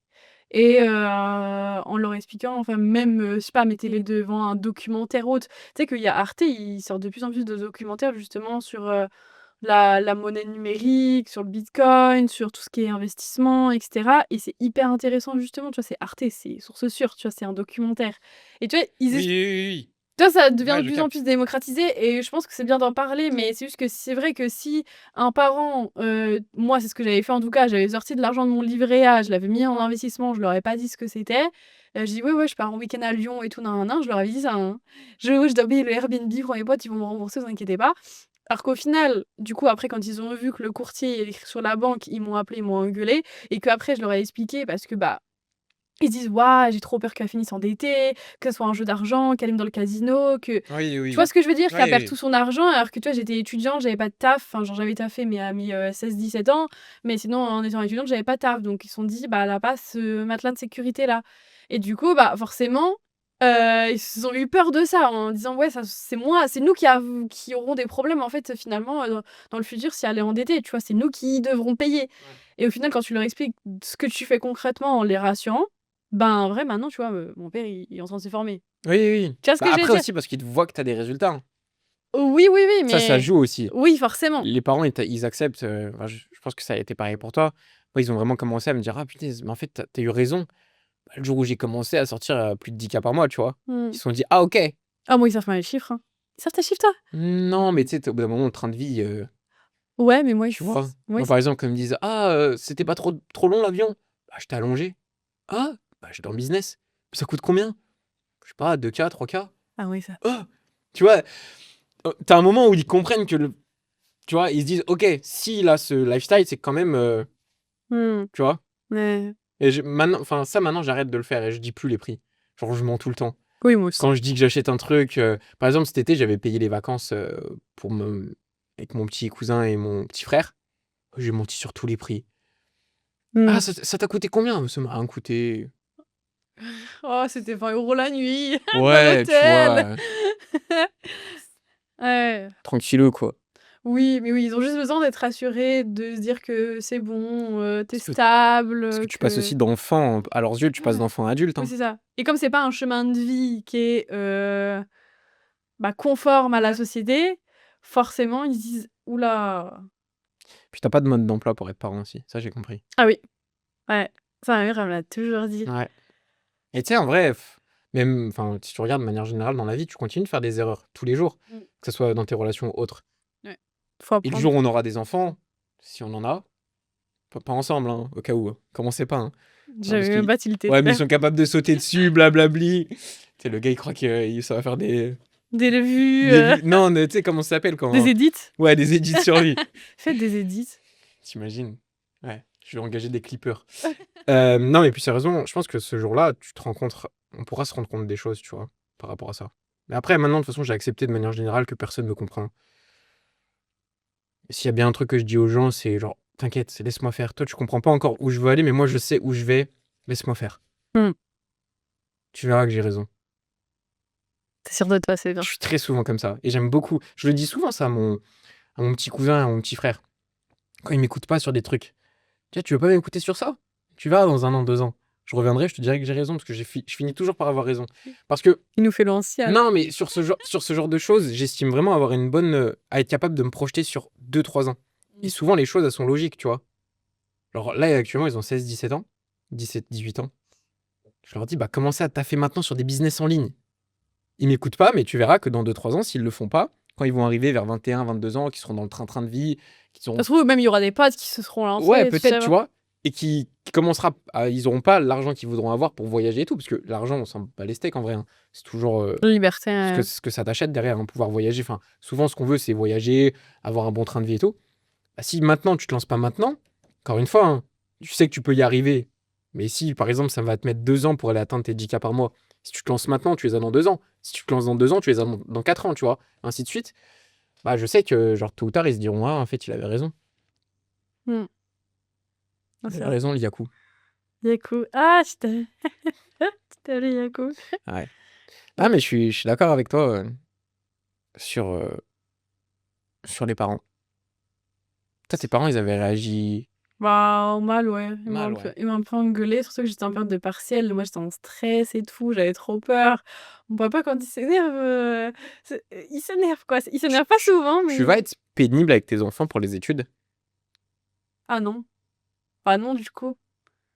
Et en leur expliquant, enfin même, je sais pas, mettez-les devant un documentaire ou autre. Tu sais qu'il y a Arte, ils sortent de plus en plus de documentaires justement sur, la monnaie numérique, sur le bitcoin, sur tout ce qui est investissement, et cetera. Et c'est hyper intéressant justement, tu vois? C'est Arte, c'est source sûre, tu vois? C'est un documentaire. Et tu vois, ils Oui, ex oui, tu vois, ça oui. devient Ouais, de je plus en plus capte. démocratisé et je pense que c'est bien d'en parler, mais c'est juste que c'est vrai que si un parent, moi, c'est ce que j'avais fait en tout cas, j'avais sorti de l'argent de mon livret A, je l'avais mis en investissement, je leur ai pas dit ce que c'était. Je dis: «Ouais, ouais, je pars en week-end à Lyon et tout, nin nin nin», je leur avais dit ça, hein. Je dois payer le Airbnb pour mes potes, ils vont me rembourser, vous inquiétez pas. Alors qu'au final, du coup, après, quand ils ont vu que le courtier est écrit sur la banque, ils m'ont appelé, ils m'ont engueulé et qu'après je leur ai expliqué parce que, bah, ils se disent: «Waouh, j'ai trop peur qu'elle finisse endettée, que ce soit un jeu d'argent, qu'elle aime dans le casino, que» Oui, tu vois oui. ce que je veux dire? Oui, Qu'elle perd tout oui. son argent alors que, tu vois, j'étais étudiante, j'avais pas de taf, enfin, genre, j'avais taffé mais à mes, 16-17 ans, mais sinon, en étant étudiante, j'avais pas de taf. Donc ils se sont dit: «Bah, elle a pas ce matelas de sécurité-là» et du coup, bah, forcément, ils ont eu peur de ça en disant: «Ouais, ça c'est nous qui auront des problèmes, en fait, finalement, dans le futur si elle est endettée», tu vois? C'est nous qui devrons payer Ouais. et au final, quand tu leur expliques ce que tu fais concrètement en les rassurant, ben, en vrai, maintenant, tu vois, mon père, il est en train de se former. Oui, oui. Tu vois ce Bah, que je veux après dire? aussi parce qu'ils te voient que tu as des résultats, hein. Oui, oui, oui, Ça mais joue aussi. oui, forcément. Les parents, ils acceptent, enfin, je pense que ça a été pareil pour toi. Moi, ils ont vraiment commencé à me dire: «Ah punaise, mais en fait, tu as eu raison». Bah, le jour où j'ai commencé à sortir, plus de 10K par mois, tu vois? Ils Mmh. se sont dit: «Ah OK». Ah moi, ils savent pas les chiffres, hein. Ils savent tes chiffres, toi? Non, mais tu sais, au bout d'un moment, le train de vie, Ouais, mais moi, tu vois? moi, Moi, par exemple, quand ils me disent: «Ah, c'était pas trop long l'avion?» «Bah, j'étais allongé». «Ah, bah, j'étais en business». «Ça coûte combien?» «Je sais pas, 2K, 3K». ah oui, ça. «Ah!» Tu vois? Tu un moment où ils comprennent que tu vois? Ils se disent: «OK, s'il a ce lifestyle, c'est que quand même, Mmh. tu vois? Ouais. Et maintenant, enfin, ça, maintenant, j'arrête de le faire et je dis plus les prix. Genre, je mens tout le temps. Oui, moi aussi. Quand je dis que j'achète un truc, par exemple, cet été, j'avais payé les vacances, pour me avec mon petit cousin et mon petit frère. J'ai menti sur tous les prix. Mmh. «Ah, ça t'a coûté combien?» «Ça m'a rien coûté». Oh, c'était 20 € la nuit dans Ouais, tu l'hôtel. vois? Ouais. Tranquillou, quoi. Oui, mais oui, ils ont juste besoin d'être rassurés, de se dire que c'est bon, tu Parce que stable, parce que tu passes que aussi d'enfant à leurs yeux, tu passes ouais, d'enfant à adulte, oui, hein. c'est ça et comme c'est pas un chemin de vie qui est, bah, conforme à la société, forcément, ils se disent: «Ouh là». Puis tu pas de mode d'emploi pour être parent aussi, ça j'ai compris. Ah oui, ouais, ça ma mère, elle me l'a toujours dit. Ouais, et tu sais, en vrai, même, enfin, si tu regardes de manière générale dans la vie, tu continues de faire des erreurs tous les jours, Mmh. que ce soit dans tes relations ou autres. Ouais, faut Et le apprendre. jour où on aura des enfants, si on en a, pas ensemble, hein, au cas où, hein, commencez pas, hein. Non, parce J'avais que même pas tilté. ouais, mais ils sont capables de sauter dessus, blablabli. Tu sais, le gars, il croit que ça va faire Des vues, des vues non, mais tu sais comment ça s'appelle des quand edits. ouais, des edits sur lui. Faites des edits. Tu Ouais, je vais engager des clippers. Non, mais puis sérieusement, je pense que ce jour-là, on pourra se rendre compte des choses, tu vois, par rapport à ça. Mais après, maintenant, de toute façon, j'ai accepté de manière générale que personne me comprend. Et s'il y a bien un truc que je dis aux gens, c'est genre: «T'inquiète, laisse-moi faire. Toi, tu comprends pas encore où je veux aller, mais moi, je sais où je vais. Laisse-moi faire. Mmh. Tu verras que j'ai raison». Tu es sûr de toi, c'est bien. Je suis très souvent comme ça et j'aime beaucoup. Je le dis souvent ça à mon petit cousin, à mon petit frère, quand il m'écoute pas sur des trucs. «Tiens, tu veux pas m'écouter sur ça? Tu verras dans 1 an, 2 ans». je reviendrai, je te dirai que j'ai raison, parce que je finis toujours par avoir raison. Parce que, Il nous fait l'ancien. non, mais sur ce genre de choses, j'estime vraiment avoir à être capable de me projeter sur 2-3 ans. Et Mm. souvent, les choses, elles sont logiques, tu vois. Alors là, actuellement, ils ont 16-17 ans, 17-18 ans. Je leur dis, bah, commencez à taffer maintenant sur des business en ligne. Ils m'écoutent pas, mais tu verras que dans 2-3 ans, s'ils le font pas, quand ils vont arriver vers 21-22 ans, qui seront dans le train-train de vie, qui Ça seront... se trouve, même il y aura des potes qui se seront Ouais, lancés, tu peut-être, sais. tu vois, et qui ils auront pas l'argent qu'ils voudront avoir pour voyager et tout, parce que l'argent, on s'en bat les steaks en vrai, hein. C'est toujours La liberté. ce que ça t'achète derrière, hein, pouvoir voyager. Enfin, souvent, ce qu'on veut, c'est voyager, avoir un bon train de vie et tout. Bah, si maintenant, tu te lances pas maintenant, encore une fois, hein, tu sais que tu peux y arriver. Mais si, par exemple, ça va te mettre 2 ans pour aller atteindre tes 10K par mois, si tu te lances maintenant, tu les as dans 2 ans. Si tu te lances dans 2 ans, tu les as dans 4 ans, tu vois, ainsi de suite. Bah, je sais que, genre, tôt ou tard, ils se diront, ah, en fait, il avait raison. Mm. Ah, Il c'est avait vrai. raison, Liakou. Yaku. Ah, tu t'es allé Yaku. Ouais. Ah, mais je suis d'accord avec toi sur, sur les parents. Toi, tes parents, ils avaient réagi Bah, mal, ouais. mal, ouais. Ils m'ont un peu engueulé, surtout que j'étais en période de partiel. Moi, j'étais en stress et tout, j'avais trop peur. Mon papa, quand il s'énerve, il s'énerve, quoi. Il s'énerve pas souvent, Tu vas mais... être pénible avec tes enfants pour les études? Ah non. Ah non, du coup.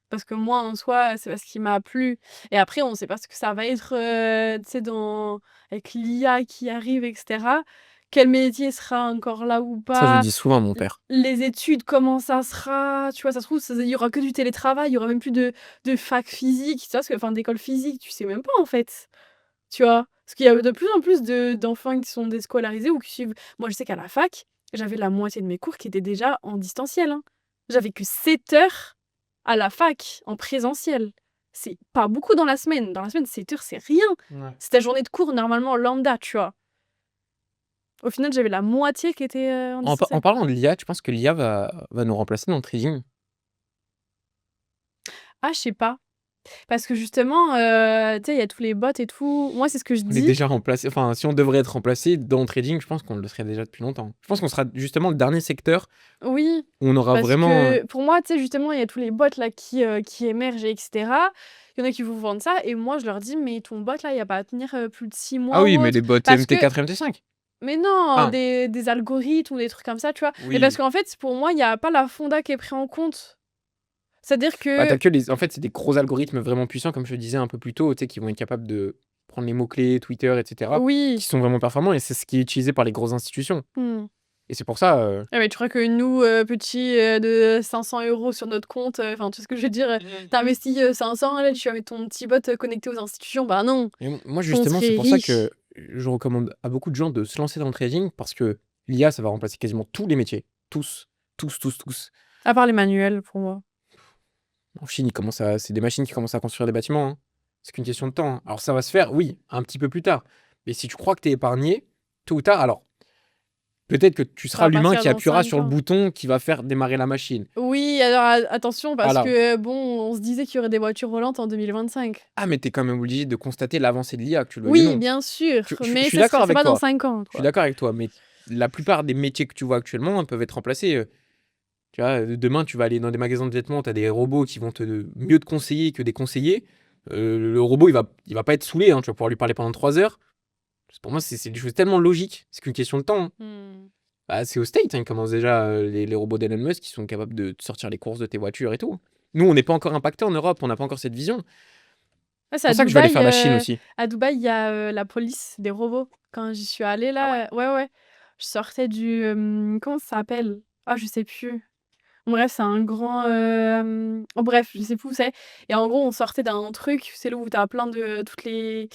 Parce que moi, en soi, c'est parce qu'il m'a plu. Et après, on sait pas ce que ça va être, tu sais, avec l'IA qui arrive, etc. Quel métier sera encore là ou Ça, je le pas. dis souvent à mon père. Les études, comment ça sera. Tu vois, ça se trouve, il y aura que du télétravail, il y aura même plus de fac physique, tu vois, enfin, d'école physique, tu sais même pas, en fait. Tu vois? Parce qu'il y a de plus en plus d'enfants qui sont déscolarisés ou qui suivent. Moi, je sais qu'à la fac, j'avais la moitié de mes cours qui étaient déjà en distanciel, hein. J'avais que 7 heures à la fac en présentiel. C'est pas beaucoup dans la semaine. Dans la semaine, 7 heures, c'est rien. Ouais. C'est ta journée de cours normalement lambda, tu vois. Au final, j'avais la moitié qui était en En distanciel. parlant de l'IA, tu penses que l'IA va nous remplacer dans le trading? Ah, je sais pas. Parce que justement, tu sais, il y a tous les bots et tout. Moi, c'est ce que je On est dis. déjà remplacé. Enfin, si on devrait être remplacé dans le trading, je pense qu'on le serait déjà depuis longtemps. Je pense qu'on sera justement le dernier secteur Oui, où on aura parce vraiment. que pour moi, tu sais, justement, il y a tous les bots là qui émergent, etc. Il y en a qui vous vendent ça, et moi, je leur dis, mais ton bot là, il va pas tenir plus de 6 Ah mois oui, ou mais autre. les bots Parce que, MT4, MT5. mais non, Ah, des algorithmes ou des trucs comme ça, tu vois. Mais parce oui. qu'en fait, pour moi, il n'y a pas la fonda qui est pris en compte. C'est-à-dire Bah, que, En fait, c'est des gros algorithmes vraiment puissants, comme je te disais un peu plus tôt, tu sais, qui vont être capables de prendre les mots-clés, Twitter, etc., oui. qui sont vraiment performants, et c'est ce qui est utilisé par les grosses institutions. Hmm. Et c'est pour ça. Ah, mais tu crois que nous, petits de 500 € sur notre compte, enfin, tu sais ce que je veux dire, t'investis 500, là, tu vas mettre ton petit bot connecté aux institutions, bah non, Et moi, on justement, c'est serait pour ça riche. que je recommande à beaucoup de gens de se lancer dans le trading, parce que l'IA, ça va remplacer quasiment tous les métiers. Tous. Tous, tous, tous. À part les manuels, pour moi. En Chine, c'est des machines qui commencent à construire des bâtiments, hein. C'est qu'une question de temps, hein. Alors, ça va se faire, oui, un petit peu plus tard. Mais si tu crois que tu es épargné, tôt ou tard, alors, peut-être que tu Ça seras va pas se l'humain faire qui dans appuiera 5 sur le ans. bouton qui va faire démarrer la machine. Oui, alors attention, parce Voilà. que, bon, on se disait qu'il y aurait des voitures volantes en 2025. Ah, mais tu es quand même obligé de constater l'avancée de l'IA, que tu le veuilles ou Oui, non. bien sûr, Je mais suis d'accord c'est avec pas dans toi. 5 ans, Je suis quoi. d'accord avec toi, mais la plupart des métiers que tu vois actuellement peuvent être remplacés. Tu vois, demain, tu vas aller dans des magasins de vêtements, tu as des robots qui vont mieux te conseiller que des conseillers. Le robot, il va pas être saoulé, hein, tu vas pouvoir lui parler pendant 3 heures. Pour moi, c'est des choses tellement logiques, c'est qu'une question de temps, hein. Hmm. Bah, c'est au State, hein, ils commencent déjà, les robots d'Elon Musk qui sont capables de te sortir les courses de tes voitures et tout. Nous, on n'est pas encore impacté en Europe, on n'a pas encore cette vision. Ouais, C'est pour ça que je vais aller faire la Chine aussi. À Dubaï, il y a la police des robots. Quand j'y suis allée, là, ouais, je sortais comment ça s'appelle? Ah, je sais plus. Bref, c'est un grand, bref, je sais plus où c'est, et en gros, on sortait d'un truc, c'est là où tu as plein de toutes les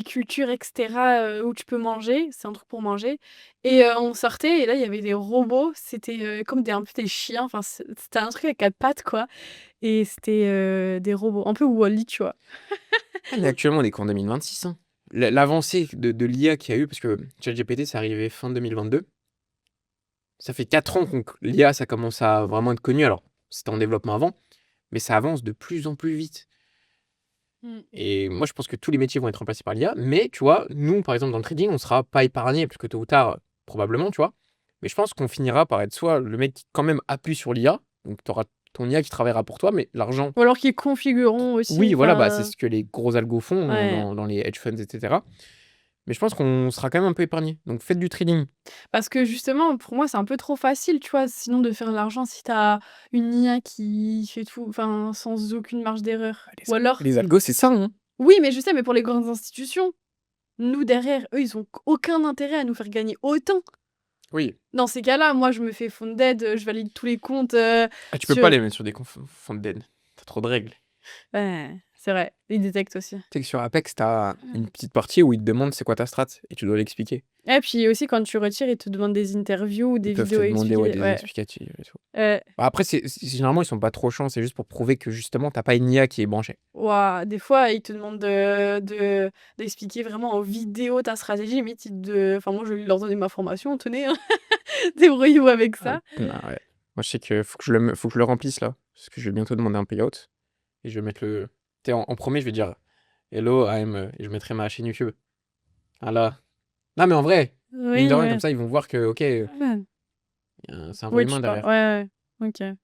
cultures et cetera, où tu peux manger, c'est un truc pour manger, et on sortait et là, il y avait des robots, c'était, comme un peu des chiens, enfin, c'était un truc avec 4 pattes, quoi, et c'était, des robots, un peu Wall-E, tu vois? Ah, mais actuellement, on est qu'en 2026, hein. L'avancée de l'IA qu'il y a eu, parce que ChatGPT, c'est arrivé fin 2022. Ça fait 4 ans que l'IA, ça commence à vraiment être connu. Alors, c'était en développement avant, mais ça avance de plus en plus vite. Mmh. Et moi, je pense que tous les métiers vont être remplacés par l'IA. Mais tu vois, nous, par exemple, dans le trading, on ne sera pas épargné, parce que tôt ou tard, probablement, tu vois. Mais je pense qu'on finira par être soit le mec qui, quand même, appuie sur l'IA. Donc, tu auras ton IA qui travaillera pour toi, mais l'argent, Ou alors qu'ils configureront aussi, oui, voilà, bah, c'est enfin, ce que les gros algos font ouais. dans les hedge funds, etc. Mais je pense qu'on sera quand même un peu épargné. Donc faites du trading. Parce que justement, pour moi, c'est un peu trop facile, tu vois? Sinon de faire de l'argent si t'as une IA qui fait tout, enfin, sans aucune marge d'erreur. Ou alors Les algos, c'est ça, hein. oui, mais je sais, mais pour les grandes institutions, nous derrière, eux, ils ont aucun intérêt à nous faire gagner autant. Oui. Dans ces cas-là, moi, je me fais funded, je valide tous les comptes, Ah, tu peux pas sur les mettre sur des fonds de dead. T'as trop de règles. ouais, c'est vrai, ils détectent aussi. Tu sais que sur Apex, t'as une petite partie où ils te demandent c'est quoi ta strat et tu dois l'expliquer. Et puis aussi, quand tu retires, ils te demandent des interviews ou Ils des peuvent vidéos te à demander expliquer. des Ouais. explicatifs et tout. Heu, Bah, après, généralement, ils sont pas trop chiants, c'est juste pour prouver que justement, t'as pas une IA qui est branchée. Ouah, des fois, ils te demandent d'expliquer vraiment en vidéo ta stratégie. Limite, enfin, moi, je vais leur donner ma formation. Tenez, hein, débrouillez-vous avec Ah, ça. bah, ouais. Moi, je sais que faut que je le remplisse là. Parce que je vais bientôt demander un payout. Et je vais mettre le. Tu sais, en premier, je vais dire Hello, et je mettrai ma chaîne YouTube. Ah là. Non, mais en vrai, mine de Oui, rien, comme ouais. ça, ils vont voir que, ok, Ouais. c'est un vrai Oui, humain tu parles. derrière. Ouais, ouais. OK.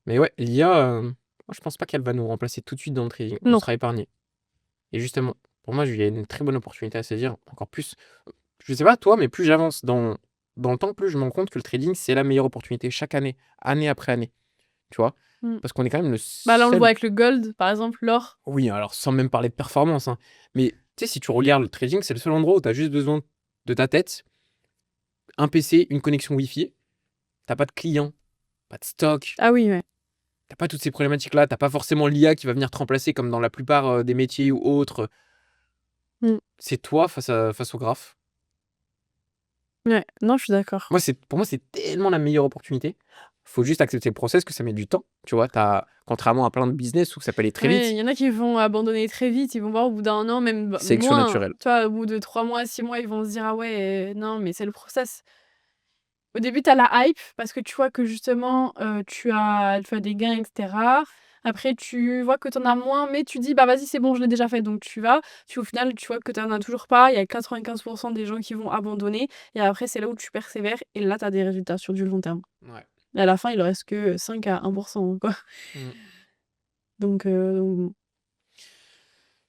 Mais ouais, l'IA, moi, je pense pas qu'elle va nous remplacer tout de suite dans le trading. On Non. sera épargné. Et justement, pour moi, il y a une très bonne opportunité à saisir. Encore plus, je sais pas toi, mais plus j'avance dans le temps, plus je me rends compte que le trading, c'est la meilleure opportunité chaque année, année après année. Tu vois? Mmh. Parce qu'on est quand même le Bah, là, on le seul. voit avec le gold, par exemple, l'or. Oui, alors sans même parler de performance, hein. Mais tu sais, si tu regardes le trading, c'est le seul endroit où tu as juste besoin de ta tête, un PC, une connexion Wi-Fi. T'as pas de clients, pas de stock, Ah oui, ouais. t'as pas toutes ces problématiques-là. T'as pas forcément l'IA qui va venir te remplacer comme dans la plupart des métiers ou autres. Mmh. C'est toi face au graphe. Ouais. Non, je suis d'accord. Pour moi, c'est tellement la meilleure opportunité. Faut juste accepter le process, que ça met du temps. Tu vois, contrairement à plein de business où ça peut aller très Ouais, il vite, y en a qui vont abandonner très vite. Ils vont voir au bout d'un an, même sélection moins. naturelle. Tu vois, au bout de 3 mois, 6 mois, ils vont se dire: «Ah ouais, non, mais c'est le process». Au début, tu as la hype parce que tu vois que justement, tu as des gains et cetera. Après, tu vois que tu en as moins, mais tu dis: «Bah, vas-y, c'est bon, je l'ai déjà fait», donc tu vas. Puis au final, tu vois que tu en as toujours pas. Il y a 95 des gens qui vont abandonner et après, c'est là où tu persévères et là, tu as des résultats sur du long terme. Ouais. Et à la fin, il reste que 5 à 1 quoi. Mm. Donc Je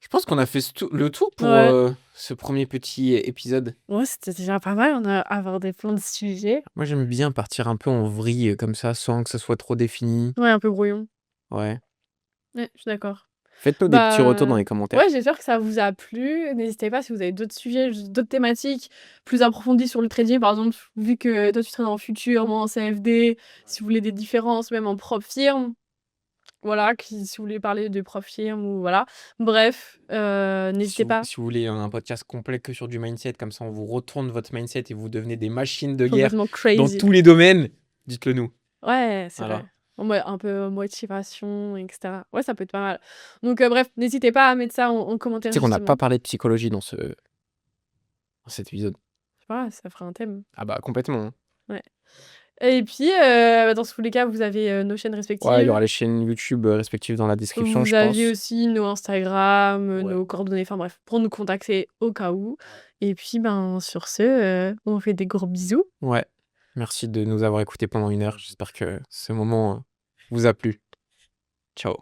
pense qu'on a fait le tour pour ouais. ce premier petit épisode. Ouais, c'était déjà pas mal. On a abordé plein de sujets. Moi, j'aime bien partir un peu en vrille comme ça, sans que ça soit trop défini. Ouais, un peu brouillon. Ouais. Ouais, je suis d'accord. Faites-nous des petits retours dans Bah, les ouais, commentaires. j'espère que ça vous a plu. N'hésitez pas si vous avez d'autres sujets, d'autres thématiques plus approfondies sur le trading. Par exemple, vu que toi tu trades en futur, moi en CFD, si vous voulez des différences, même en prop firme. Voilà, si vous voulez parler de prop firme ou voilà. Bref, Si n'hésitez vous, pas. si vous voulez un podcast complet que sur du mindset, comme ça on vous retourne votre mindset et vous devenez des machines de guerre Complètement dans crazy. tous les domaines, dites-le nous. Ouais, c'est Voilà. vrai. Un peu motivation, et cetera. Ouais, ça peut être pas mal. Donc, bref, n'hésitez pas à mettre ça en commentaire Tu sais qu'on n'a pas justement. parlé de psychologie dans cet épisode. Je sais pas, ça fera un thème. Ah bah complètement, hein. Ouais. Et puis, dans tous les cas, vous avez, nos chaînes Ouais, il y respectives. aura les chaînes YouTube respectives dans la description, Vous je avez pense. aussi nos Instagram, Ouais. nos coordonnées, enfin bref, pour nous contacter au cas où. Et puis, ben, sur ce, on fait des gros bisous. Ouais. Merci de nous avoir écoutés pendant 1 heure. J'espère que ce moment vous a plu. Ciao.